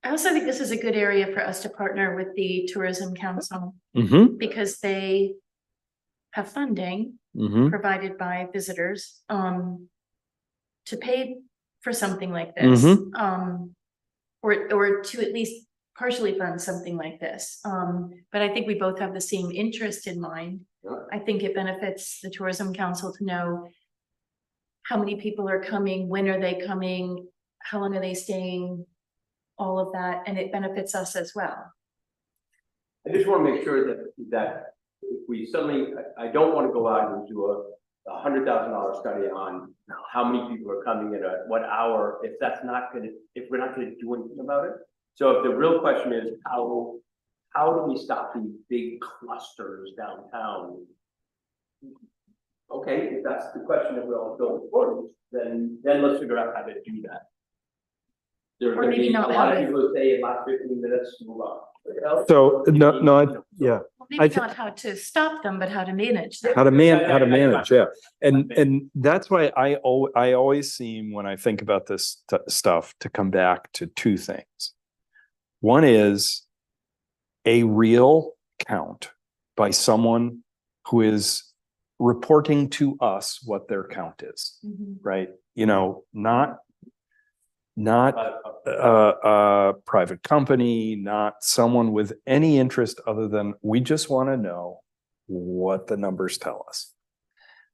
I also think this is a good area for us to partner with the Tourism Council Mm-hmm, because they have funding mm-hmm, provided by visitors to pay for something like this. Or to at least partially fund something like this. But I think we both have the same interest in mind. Sure. I think it benefits the Tourism Council to know how many people are coming, when are they coming, how long are they staying, all of that, and it benefits us as well. I just want to make sure that if we suddenly, I don't want to go out and do a $100,000 study on how many people are coming in at what hour, if we're not gonna do anything about it. So if the real question is how do we stop these big clusters downtown? Okay, if that's the question that we're all going for, then let's figure out how to do that. There's Or gonna maybe be a not lot of have it. people who say in last 15 minutes, move on. so, yeah. Well, I maybe not how to stop them, but how to manage them. How to manage, yeah. And that's why I always seem, when I think about this stuff, to come back to two things. One is a real count by someone who is reporting to us what their count is, Mhm. right? You know, not a private company, not someone with any interest other than we just want to know what the numbers tell us.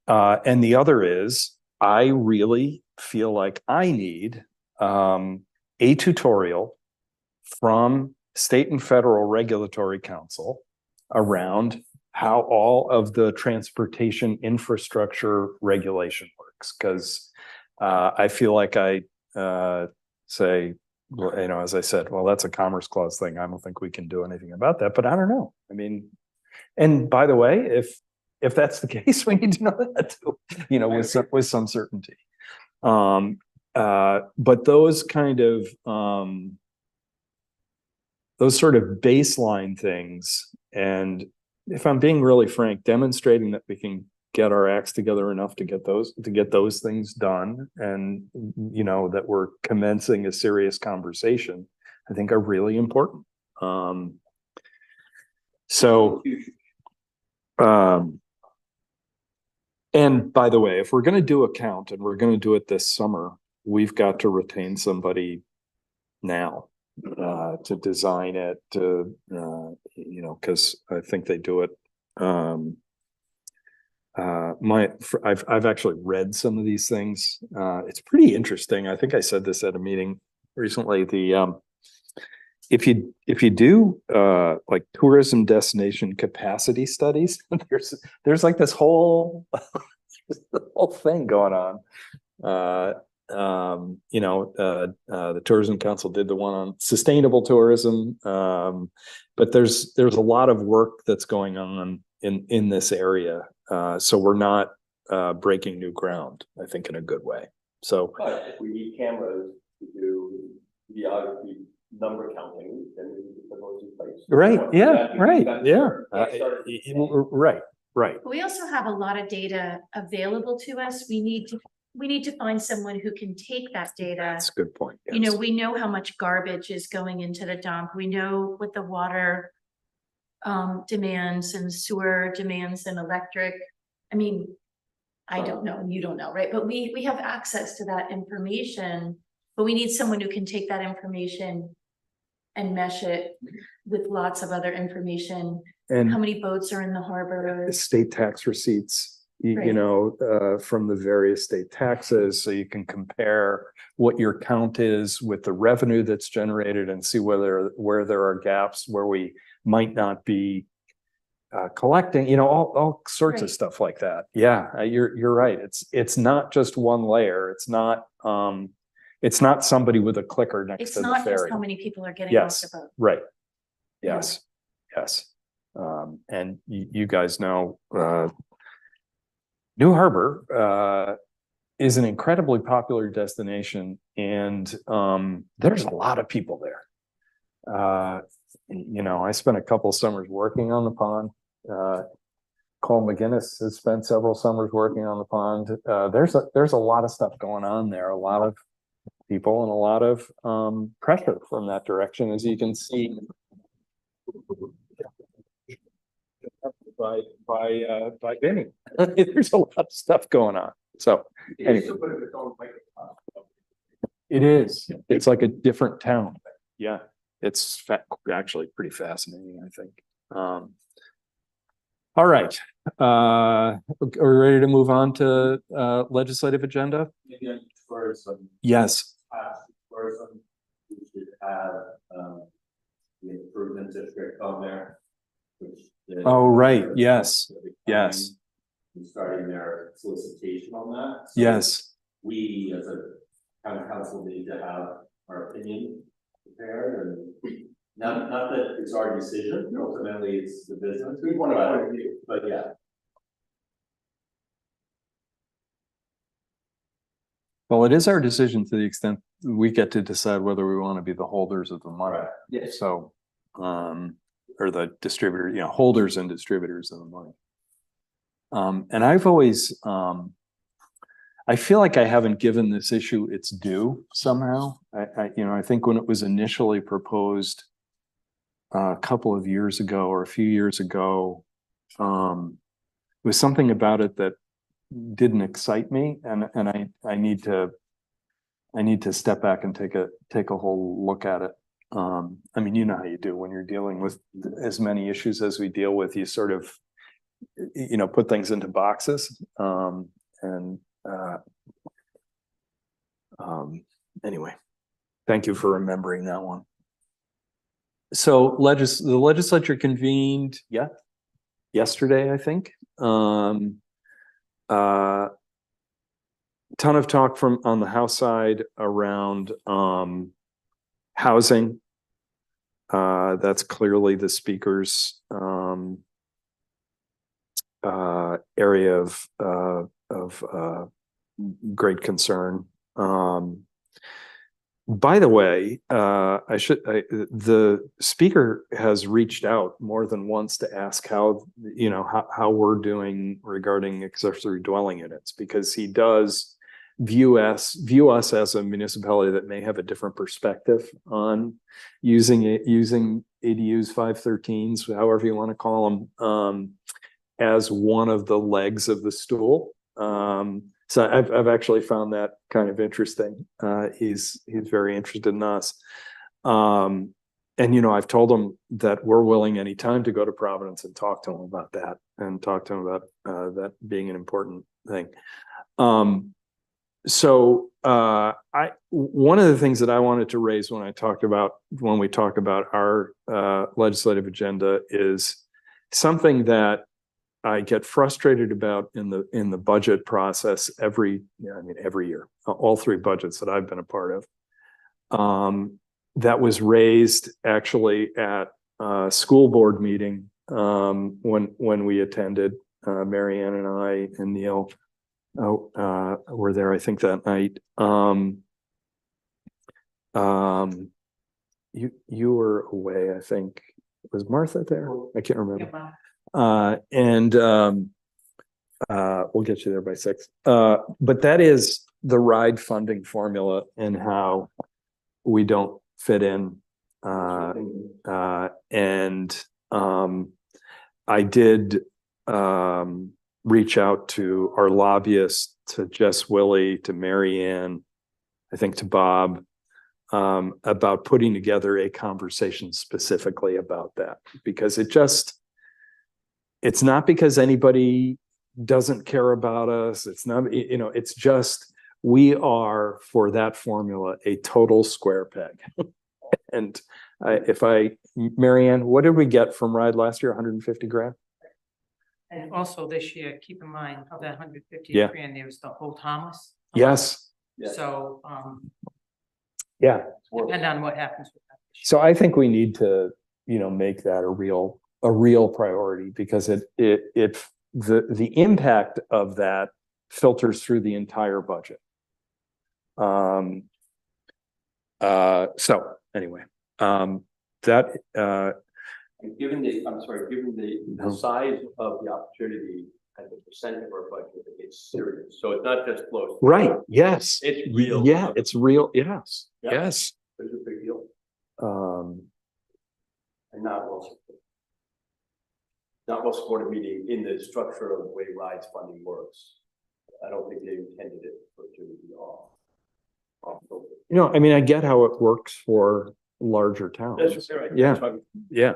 And the other is, I really feel like I need a tutorial from state and federal regulatory council around how all of the transportation infrastructure regulation works. Because I feel like I say, well, you know, as I said, well, that's a Commerce Clause thing. I don't think we can do anything about that, but I don't know. I mean, and by the way, if that's the case, we need to know that too, you know, with some certainty. But those kind of those sort of baseline things, and if I'm being really frank, demonstrating that we can get our acts together enough to get those things done, and you know that we're commencing a serious conversation, I think are really important. And by the way, if we're going to do a count and we're going to do it this summer, we've got to retain somebody now to design it, you know, because I think they do it I've actually read some of these things. It's pretty interesting. I think I said this at a meeting recently. If you do like tourism destination capacity studies, there's like this whole thing going on. The Tourism Council did the one on sustainable tourism. But there's a lot of work that's going on in this area. So we're not breaking new ground, I think, in a good way. So But if we need cameras to do videography number counting, then we need to put those in place. right, yeah, right, yeah. Right. Right. We also have a lot of data available to us. We need to find someone who can take that data. That's a good point. You know, Yes. we know how much garbage is going into the dump. We know what the water demands and sewer demands and electric. I mean, I don't know, and you don't know, right? But we have access to that information, but we need someone who can take that information and mesh it with lots of other information. How And many boats are in the harbor? state tax receipts, you Right. know, from the various state taxes, so you can compare what your count is with the revenue that's generated and see where there are gaps where we might not be collecting, you know, all sorts of Right. stuff like that. Yeah, you're right. It's not just one layer. It's not somebody with a clicker next It's to the not just ferry. how many people are getting off Yes, the boat. right. Yeah. Yes. And you guys know, New Harbor, is an incredibly popular destination, and, there's a lot of people there. You know, I spent a couple summers working on the pond. Cole McGinnis has spent several summers working on the pond. There's a lot of stuff going on there, a lot of people and a lot of, pressure from that direction, as you can see. By Vinny. There's a lot of stuff going on. So anyway, it is. It's like a different town. Yeah, it's actually pretty fascinating, I think. All right. Are we ready to move on to legislative agenda? Maybe on tourism, Yes. tourism, we should have, the improvement district on there. Which the- Oh, right. Yes. Yes. And starting their solicitation on that. So Yes. we as a kind of council need to have our opinion prepared and not that it's our decision, ultimately it's the business. We want to, but yeah. Well, it is our decision to the extent we get to decide whether we want to be the holders of the money. Yes. So, or the distributor, you know, holders and distributors of the money. And I've always, I feel like I haven't given this issue its due somehow. I think when it was initially proposed a couple of years ago or a few years ago, there was something about it that didn't excite me, and I need to step back and take a whole look at it. I mean, you know how you do when you're dealing with as many issues as we deal with, you sort of, you know, put things into boxes. Anyway, thank you for remembering that one. So the legislature convened, yesterday, I think. Ton of talk on the House side around, housing. That's clearly the speaker's, area of great concern. By the way, the speaker has reached out more than once to ask how we're doing regarding accessory dwelling units, because he does view us as a municipality that may have a different perspective on using ADUs 513s, however you want to call them, as one of the legs of the stool. So I've actually found that kind of interesting. He's very interested in us. And, I've told him that we're willing anytime to go to Providence and talk to him about that. and talk to him about, that being an important thing. One of the things that I wanted to raise when we talk about our, legislative agenda is something that I get frustrated about in the budget process every year, all three budgets that I've been a part of. That was raised actually at a school board meeting, when we attended, Mary Ann and I and Neil, were there, I think, that night. You were away, I think. Was Martha there? I can't remember. We'll get you there by 6. But that is the RIDE funding formula and how we don't fit in. I did reach out to our lobbyists, to Jess Willie, to Mary Ann, I think to Bob, about putting together a conversation specifically about that, because it's not because anybody doesn't care about us. It's not, it's just, we are, for that formula, a total square peg. And Mary Ann, what did we get from RIDE last year? 150 grand? And also this year, keep in mind of that 150 Yeah. grand, there was the whole Thomas. Yes. So, Yeah. depend on what happens with that. So I think we need to, make that a real priority, because the impact of that filters through the entire budget. So anyway, Given the size of the opportunity and the percent of our budget, it's serious. So it's not just close. right. Yes. It's real. Yeah, it's real. Yes. Yeah. Yes. It's a big deal and not well supported, meaning in the structure of the way RIDE's funding works. I don't think they intended it for it to be off. I get how it works for larger towns. That's right. Yeah. That's why- Yeah.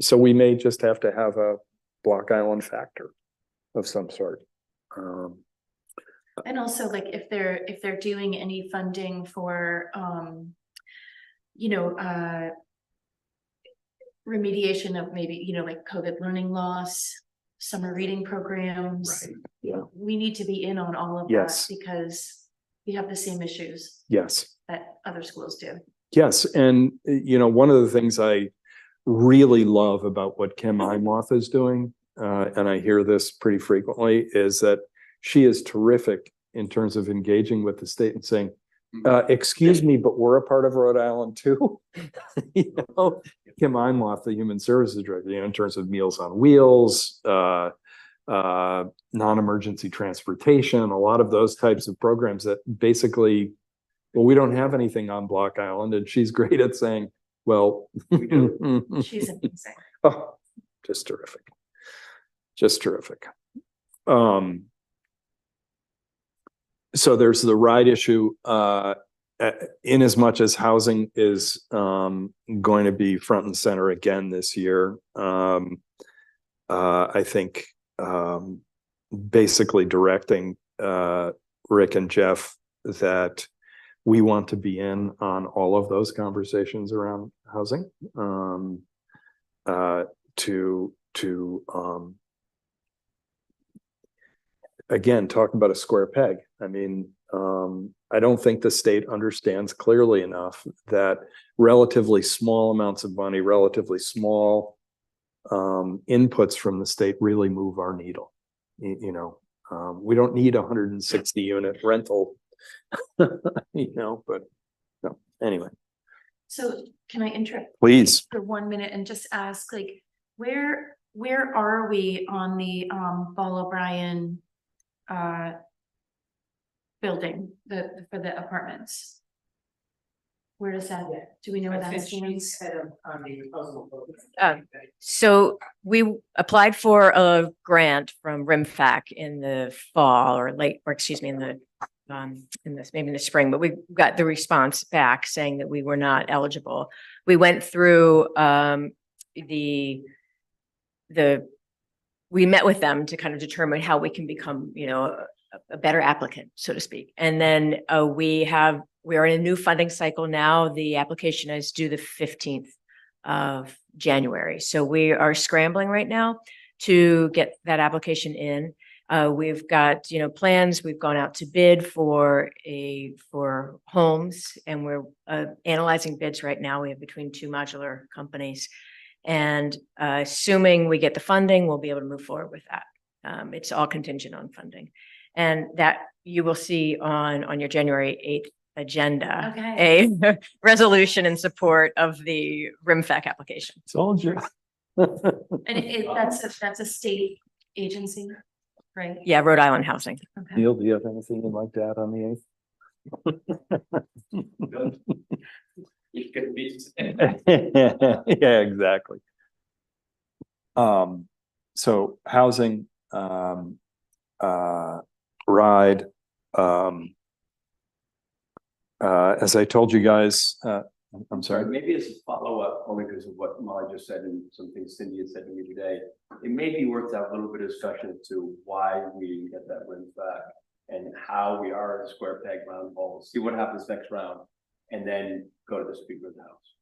So we may just have to have a Block Island factor of some sort. And also, like, if they're doing any funding for, remediation of maybe, like COVID learning loss, summer reading programs. Right. Yeah. We need to be in on all of that, Yes. because we have the same issues Yes. that other schools do. Yes. And, one of the things I really love about what Kim Imhoff is doing, and I hear this pretty frequently, is that she is terrific in terms of engaging with the state and saying, excuse me, but we're a part of Rhode Island too. Kim Imhoff, the Human Services Director, in terms of Meals on Wheels, non-emergency transportation, a lot of those types of programs that basically, well, we don't have anything on Block Island, and she's great at saying, well, She's amazing. oh, just terrific. Just terrific. So there's the RIDE issue, in as much as housing is going to be front and center again this year. I think basically directing Rick and Jeff that we want to be in on all of those conversations around housing, again, talk about a square peg. I don't think the state understands clearly enough that relatively small amounts of money, relatively small inputs from the state really move our needle. We don't need 160 unit rental, but no, anyway. So can I interrupt? Please. For 1 minute and just ask, like, where are we on the Paul O'Brien building, for the apartments? Where does that, do we know where that stands? So we applied for a grant from RIMFAC in the fall maybe in the spring, but we got the response back saying that we were not eligible. We went through the we met with them to kind of determine how we can become, a better applicant, so to speak. And then we are in a new funding cycle now. The application is due the 15th of January. So we are scrambling right now to get that application in. We've got, plans. We've gone out to bid for homes, and we're analyzing bids right now. We have between 2 modular companies. And assuming we get the funding, we'll be able to move forward with that. It's all contingent on funding. And that you will see on your January 8th agenda, Okay. a resolution in support of the RIMFAC application. Told you. And that's a state agency, right? Yeah, Rhode Island Housing. Okay. Neil, do you have anything you'd like to add on the 8th? You could be. Yeah, exactly. So housing, ride, as I told you guys, I'm sorry. Maybe as a follow-up, only because of what Molly just said and some things Cindy had said to me today, it may be worth to have a little bit of discussion to why we didn't get that win back and how we are at a square peg round hole, see what happens next round, and then go to the Speaker of the House.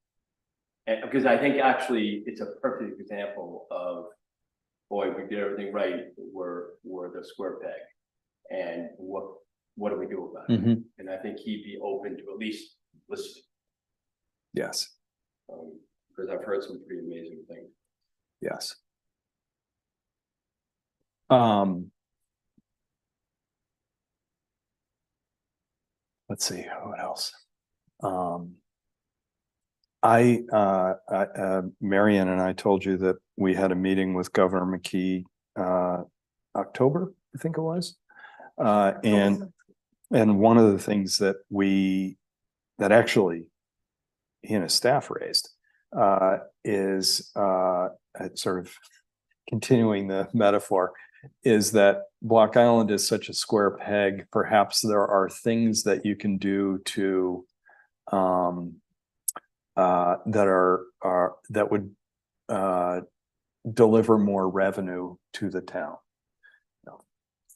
And because I think actually it's a perfect example of, boy, we did everything right, we're the square peg. And what do we do about it? Mhm. And I think he'd be open to at least listening. Yes, Because I've heard some pretty amazing things. yes. Let's see, what else? Marianne and I told you that we had a meeting with Governor McKee, October, I think it was. And one of the things that actually he and his staff raised, is, sort of continuing the metaphor, is that Block Island is such a square peg. Perhaps there are things that you can do to, that would deliver more revenue to the town.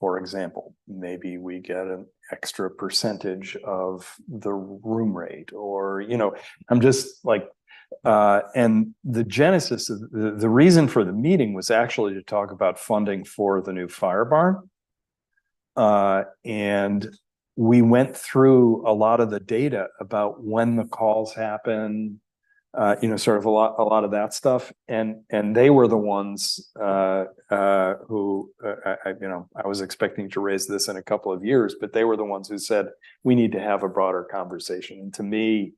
For example, maybe we get an extra percentage of the room rate, or, I'm just like, and the genesis of the reason for the meeting was actually to talk about funding for the new fire barn. And we went through a lot of the data about when the calls happen, sort of a lot of that stuff. And they were the ones who, I was expecting to raise this in a couple of years, but they were the ones who said, we need to have a broader conversation. And to me,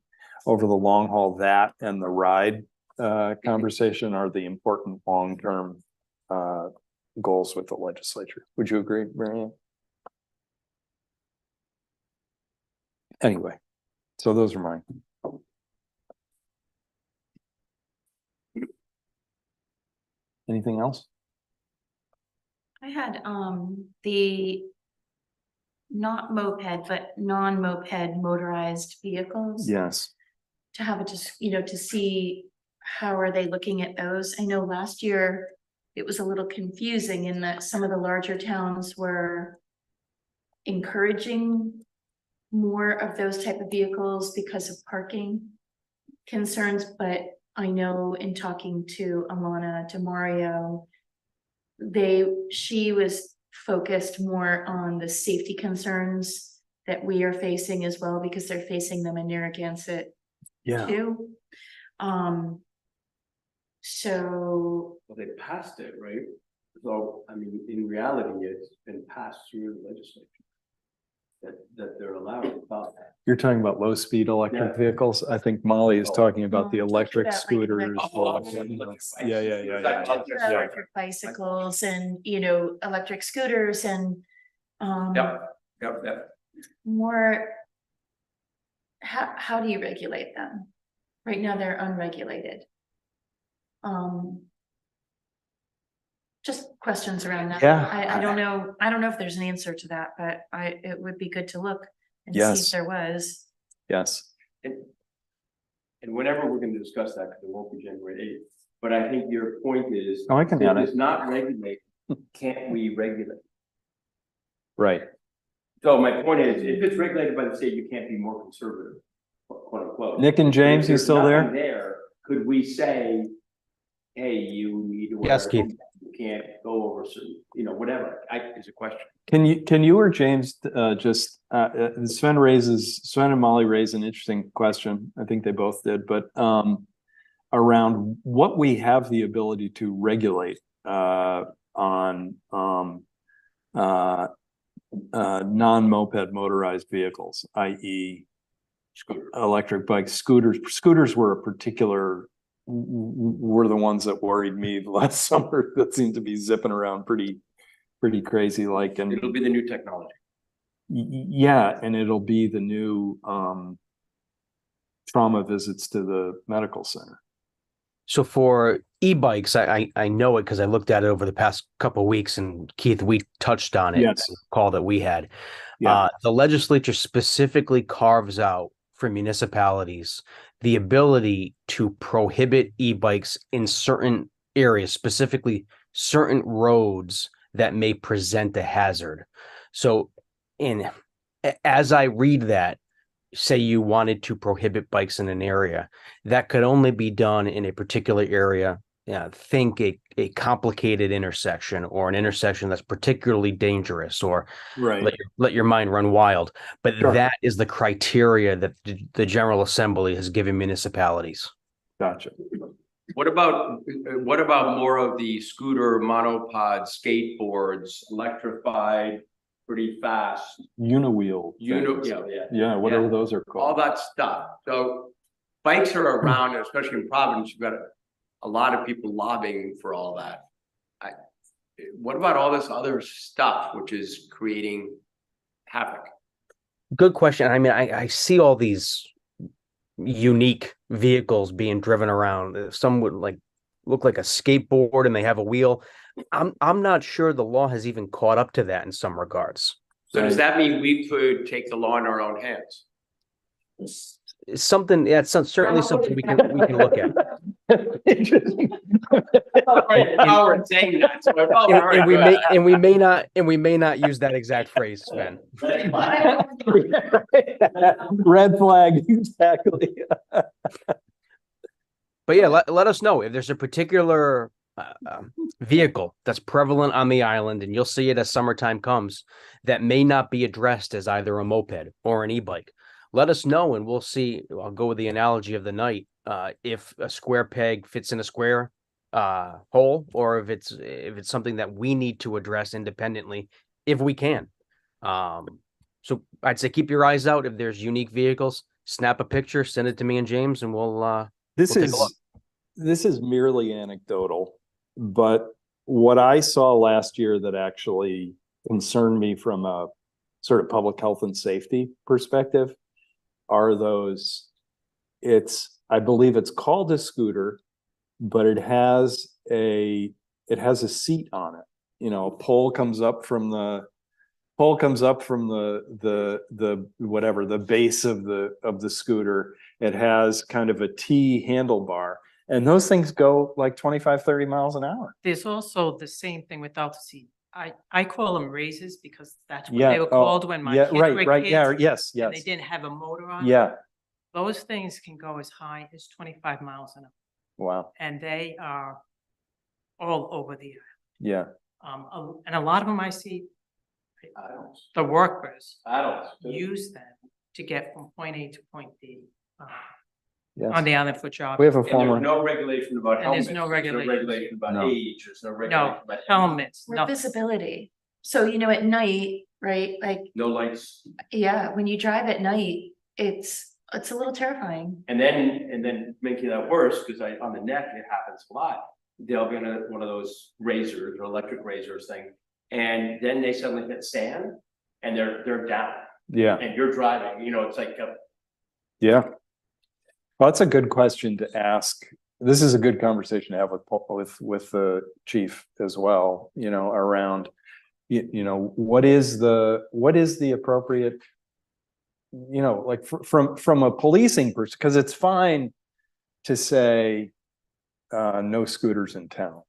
over the long haul, that and the ride conversation are the important long-term goals with the legislature. Would you agree, Marianne? Anyway, so those are mine. Anything else? I had the not moped, but non-moped motorized vehicles. Yes. To have it just, to see how are they looking at those. I know last year it was a little confusing in that some of the larger towns were encouraging more of those type of vehicles because of parking concerns, but I know in talking to Alana, to Mario, she was focused more on the safety concerns that we are facing as well, because they're facing them in Narragansett too. So. Well, they passed it, right? So, I mean, in reality, it's been passed through the legislature. That they're allowed about that. You're talking about low-speed electric Yeah. vehicles. I think Molly is talking about the No, I'm talking electric about, like, scooters. Yeah. Electric bicycles and, electric scooters and, Yep. more. How do you regulate them? Right now, they're unregulated. Just questions around that. Yeah. I don't know. I don't know if there's an answer to that, but it would be good to look and see Yes. if there was. Yes. And whenever we're gonna discuss that, because it won't be January 8th, but I think your point is. Oh, I can add it. It's not regulated can't we regulate? Right. So my point is, if it's regulated by the state, you can't be more conservative, quote unquote. Nick and James, you If there's still nothing there? There, could we say, hey, you need to wear. Yes, Keith. You can't go over certain, whatever, is a question. Can you or James, Sven and Molly raise an interesting question. I think they both did, but, around what we have the ability to regulate, on, non-moped motorized vehicles, i.e. electric bikes, scooters. Scooters were were the ones that worried me last summer, that seemed to be zipping around pretty crazy, like, and It'll be the new technology. yeah, and it'll be the new trauma visits to the medical center. So for e-bikes, I know it because I looked at it over the past couple of weeks, and Keith, we touched on it. Yes. In the call that we had. Yeah. The legislature specifically carves out for municipalities the ability to prohibit e-bikes in certain areas, specifically certain roads that may present a hazard. So as I read that, say you wanted to prohibit bikes in an area, that could only be done in a particular area. Think a complicated intersection, or an intersection that's particularly dangerous, or Right. let your mind run wild. But Sure. that is the criteria that the General Assembly has given municipalities. Gotcha. What about more of the scooter, monopod, skateboards, electrified, pretty fast, Uniwheel. things. yeah. Yeah, whatever Yeah. those are All called. that stuff. So bikes are around, especially in Providence, you've got a lot of people lobbying for all that. What about all this other stuff which is creating havoc? Good question. I mean, I see all these unique vehicles being driven around. Some would look like a skateboard and they have a wheel. I'm not sure the law has even caught up to that in some regards. So does that mean we could take the law in our own hands? It's something, yeah, it's certainly something we can look at. Howard saying that, so I felt very And we good. may not use that exact phrase, Sven. Red flag, exactly. But yeah, let us know if there's a particular vehicle that's prevalent on the island, and you'll see it as summertime comes, that may not be addressed as either a moped or an e-bike. Let us know, and we'll see. I'll go with the analogy of the night. If a square peg fits in a square hole, or if it's something that we need to address independently, if we can. So I'd say keep your eyes out. If there's unique vehicles, snap a picture, send it to me and James, and we'll This We'll take a look. this is merely anecdotal, but what I saw last year that actually concerned me from a sort of public health and safety perspective are those, I believe it's called a scooter, but it has a seat on it. You know, a pole comes up from the whatever, the base of the scooter. It has kind of a T handlebar, and those things go like 25, 30 miles an hour. There's also the same thing without the seat. I call them raises because that's what Yeah. they were called when my Yeah, kids right, were right. Yeah, kids. yes, And they yes. didn't have a motor on. Yeah. Those things can go as high as 25 miles an hour, Wow. and they are all over the Yeah. and a lot of them I see, Adults. the workers Adults. use them to get from point A to point B on Yes. the island for job. We have a And former. there's no regulation about And helmets. there's no regulation. About No. age, there's no regulation No, about. helmets, Or nothing. visibility. So, at night, right, like, No lights. yeah, when you drive at night, it's a little terrifying. And then making that worse, because on the neck, it happens a lot. They'll be on one of those razors or electric razors thing, and then they suddenly hit sand and they're down Yeah. and you're driving, it's like, Yeah. Well, that's a good question to ask. This is a good conversation to have with the chief as well, around, what is the appropriate, like from a policing person, because it's fine to say, no scooters in town,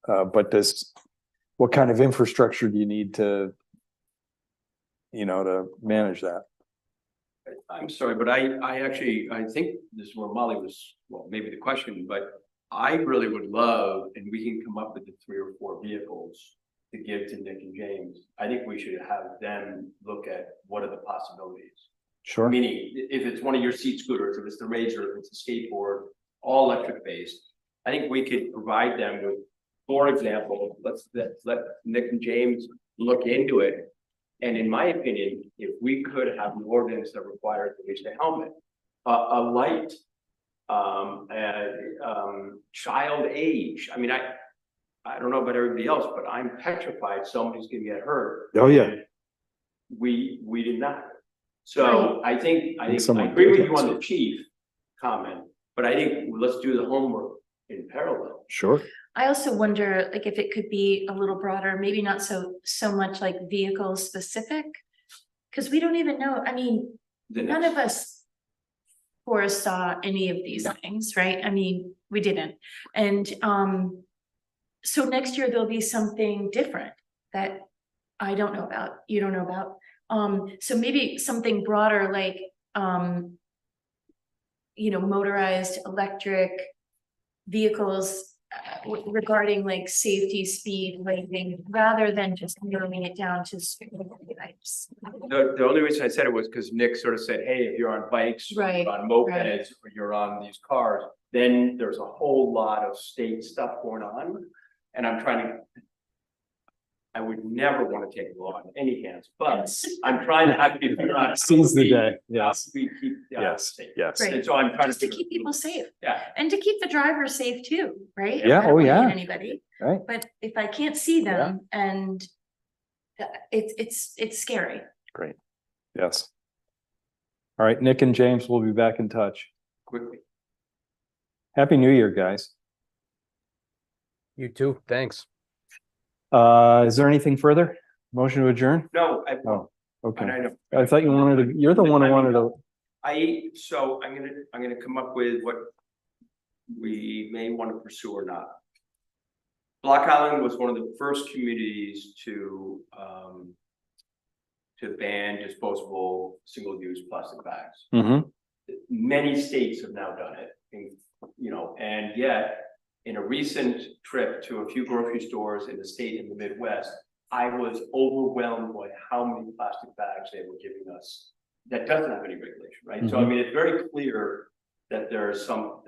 But what kind of infrastructure do you need to, to manage that? I'm sorry, but I actually, I think this is where Molly was, well, maybe the question, but I really would love, and we can come up with the 3 or 4 vehicles to give to Nick and James. I think we should have them look at what are the possibilities. Sure. Meaning, if it's one of your seat scooters, if it's the Razor, if it's a skateboard, all electric based, I think we could provide them with, for example, let Nick and James look into it. And in my opinion, if we could have an ordinance that requires at least a helmet, a light, child age. I mean, I don't know about everybody else, but I'm petrified somebody's gonna get hurt. Oh, yeah. We did not. So I think I someone agree with did, you on so- the chief comment, but I think let's do the homework in parallel. Sure. I also wonder, like, if it could be a little broader, maybe not so much like vehicle specific. Cause we don't even know, I mean, none of us foresaw any of these things, right? I mean, we didn't. And, so next year there'll be something different that I don't know about, you don't know about. So maybe something broader, like, motorized electric vehicles regarding like safety, speed, lighting, rather than just narrowing it down to types. The only reason I said it was because Nick sort of said, hey, if you're on bikes, or Right, you're on mopeds, right. or you're on these cars, then there's a whole lot of state stuff going on. And I'm trying to, I would never want to take the law in any hands, but I'm trying to have people figure out. Seize the day, how yes. We keep. Yes, safe. yes. Right. And so I'm trying Just to keep people safe Yeah. and to keep the driver safe too, right? Yeah, I don't oh, wanna hit yeah. Anybody, Right. but if I can't see them and it's scary. Great. Yes. All right, Nick and James will be back in touch. Quickly. Happy New Year, guys. You too. Thanks. Is there anything further? Motion to adjourn? No, Oh, and okay. I know. I thought you wanted to, you're the one who wanted to, So I'm gonna come up with what we may want to pursue or not. Block Island was one of the first communities to ban disposable single-use plastic bags. Mhm. Many states have now done it, and yet in a recent trip to a few grocery stores in the state in the Midwest, I was overwhelmed by how many plastic bags they were giving us. That doesn't have any regulation, right? So I mean, it's very clear that there are some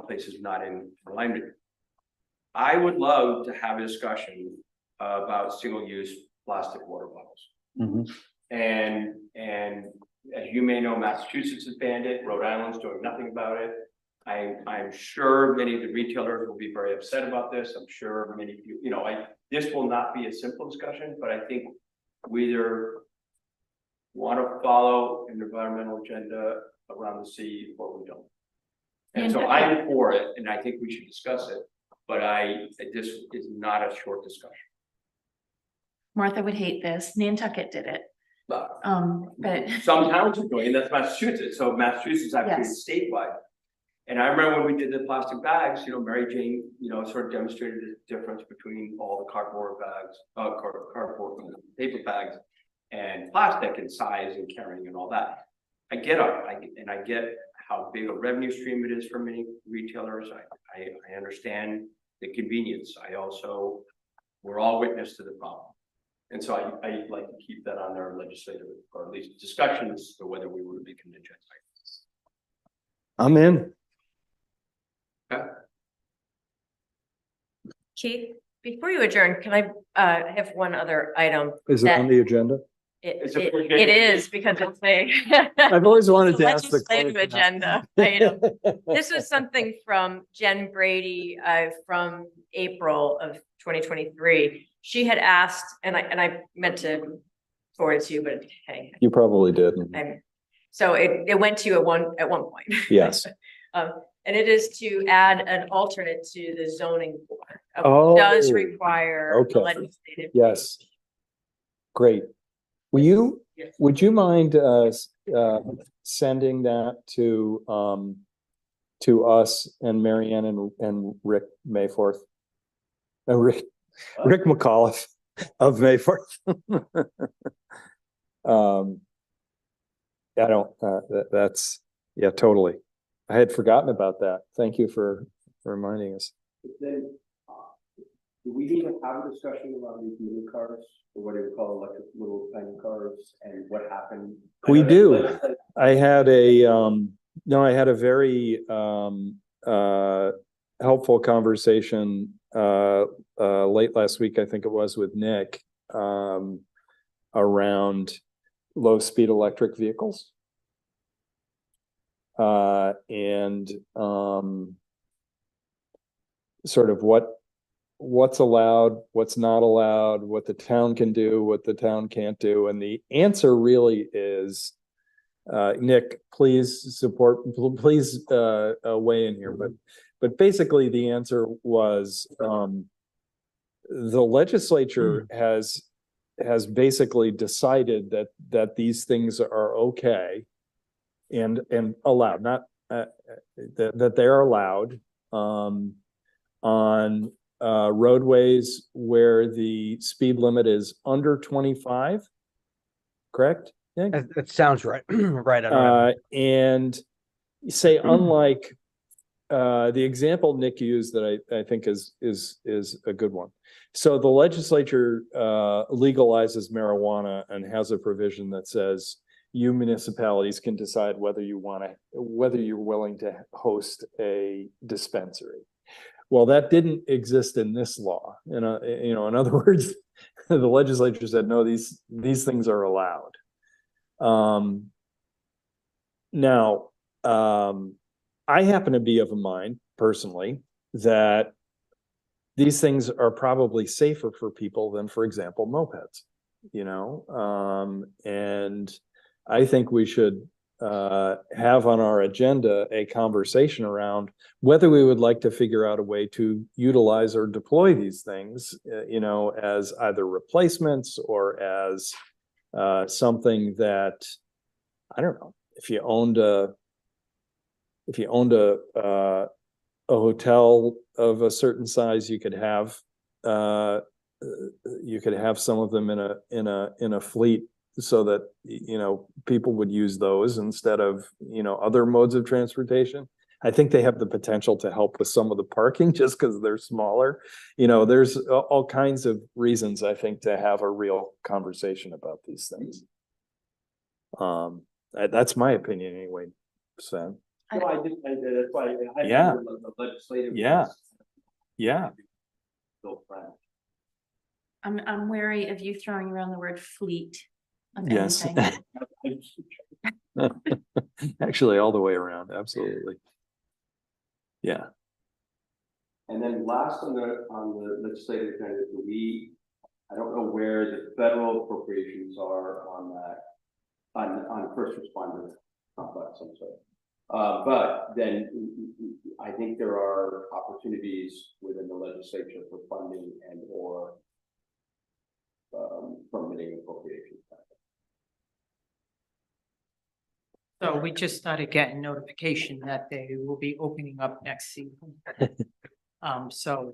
places not in alignment. I would love to have a discussion about single-use plastic water bottles. Mhm. And as you may know, Massachusetts has banned it, Rhode Island's doing nothing about it. I'm sure many of the retailers will be very upset about this. I'm sure many of you, this will not be a simple discussion, but I think we either want to follow an environmental agenda around the sea or we don't. And so I'm for it, and I think we should discuss it, but this is not a short discussion. Martha would hate this. Nantucket did it. But But some towns are doing, that's Massachusetts, so Massachusetts actually is statewide. And I remember when we did the plastic bags, Mary Jane, sort of demonstrated the difference between all the cardboard bags, cardboard paper bags and plastic and size and carrying and all that. I get how big a revenue stream it is for many retailers. I understand the convenience. We're all witness to the problem. And so I like to keep that on their legislative, or at least discussions to whether we would be contingent. I'm in. Keith, before you adjourn, can I have one other item? Is it on the agenda? It's It a- it is because it's a. I've always wanted It's a to ask the legislative clerk. agenda item. This was something from Jen Brady from April of 2023. She had asked, and I meant to forward it to you, but hey. You probably did. So it went to you at one point. Yes. And it is to add an alternate to the zoning board. Oh, Does require a okay. legislative. Yes. Great. Yes. Would you mind sending that to us and Marianne and Rick Mayforth? Rick McAuliffe of Mayforth. I don't, that's, yeah, totally. I had forgotten about that. Thank you for reminding us. Then, do we need to have a discussion about these mini cars, or what do we call electric little tiny cars, and what happened? We do. I had a, no, I had a very, helpful conversation, late last week, I think it was, with Nick, around low-speed electric vehicles. And sort of what's allowed, what's not allowed, what the town can do, what the town can't do. And the answer really is, Nick, please weigh in here. But basically the answer was, the legislature has basically decided that these things are okay and allowed, not that they're allowed on roadways where the speed limit is under 25, correct? Nick? That sounds right. Right. On. And say, unlike the example Nick used that I think is a good one. So the legislature legalizes marijuana and has a provision that says you municipalities can decide whether you're willing to host a dispensary. Well, that didn't exist in this law. In other words, the legislature said, no, these things are allowed. Now, I happen to be of a mind personally that these things are probably safer for people than, for example, mopeds, and I think we should have on our agenda a conversation around whether we would like to figure out a way to utilize or deploy these things, as either replacements or as something that, I don't know, if you owned a hotel of a certain size, you could have some of them in a fleet so that, people would use those instead of, other modes of transportation. I think they have the potential to help with some of the parking just because they're smaller. There's all kinds of reasons, I think, to have a real conversation about these things. That's my opinion anyway, Sam. No, that's why. Yeah. The legislative. Yeah. Yeah. I'm wary of you throwing around the word fleet. Of Yes. anything. Actually, all the way around. Absolutely. Yeah. And then last on the legislative agenda, I don't know where the federal appropriations are on that, on first responder complex, I'm sorry. But then I think there are opportunities within the legislature for funding and or permitting appropriations. So we just started getting notification that they will be opening up next season. So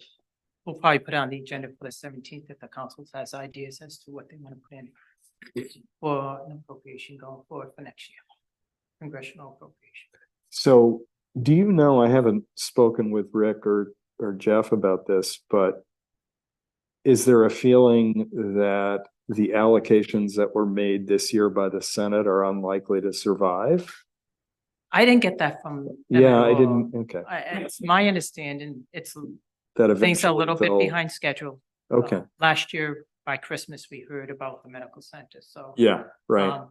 we'll probably put on the agenda for the 17th if the council has ideas as to what they want to put in for an appropriation going forward for next year. Congressional appropriation. So do you know, I haven't spoken with Rick or Jeff about this, but is there a feeling that the allocations that were made this year by the Senate are unlikely to survive? I didn't get that from. them Yeah, at I all. didn't. Okay. It's my understanding, it's That things are a little bit eventually behind schedule. Okay. Last year by Christmas, we heard about the medical center, so. Yeah, right.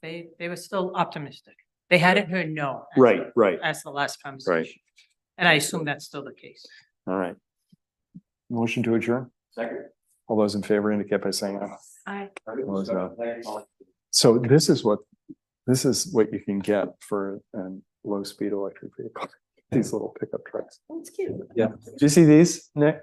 They were still optimistic. They hadn't heard no. Right. As the last conversation. And I assume that's still the case. All right. Motion to adjourn. Second. All those in favor indicate by saying aye. I So this is what you can get for a low-speed electric vehicle. These little pickup trucks. That's cute. Yeah. Do you see these, Nick?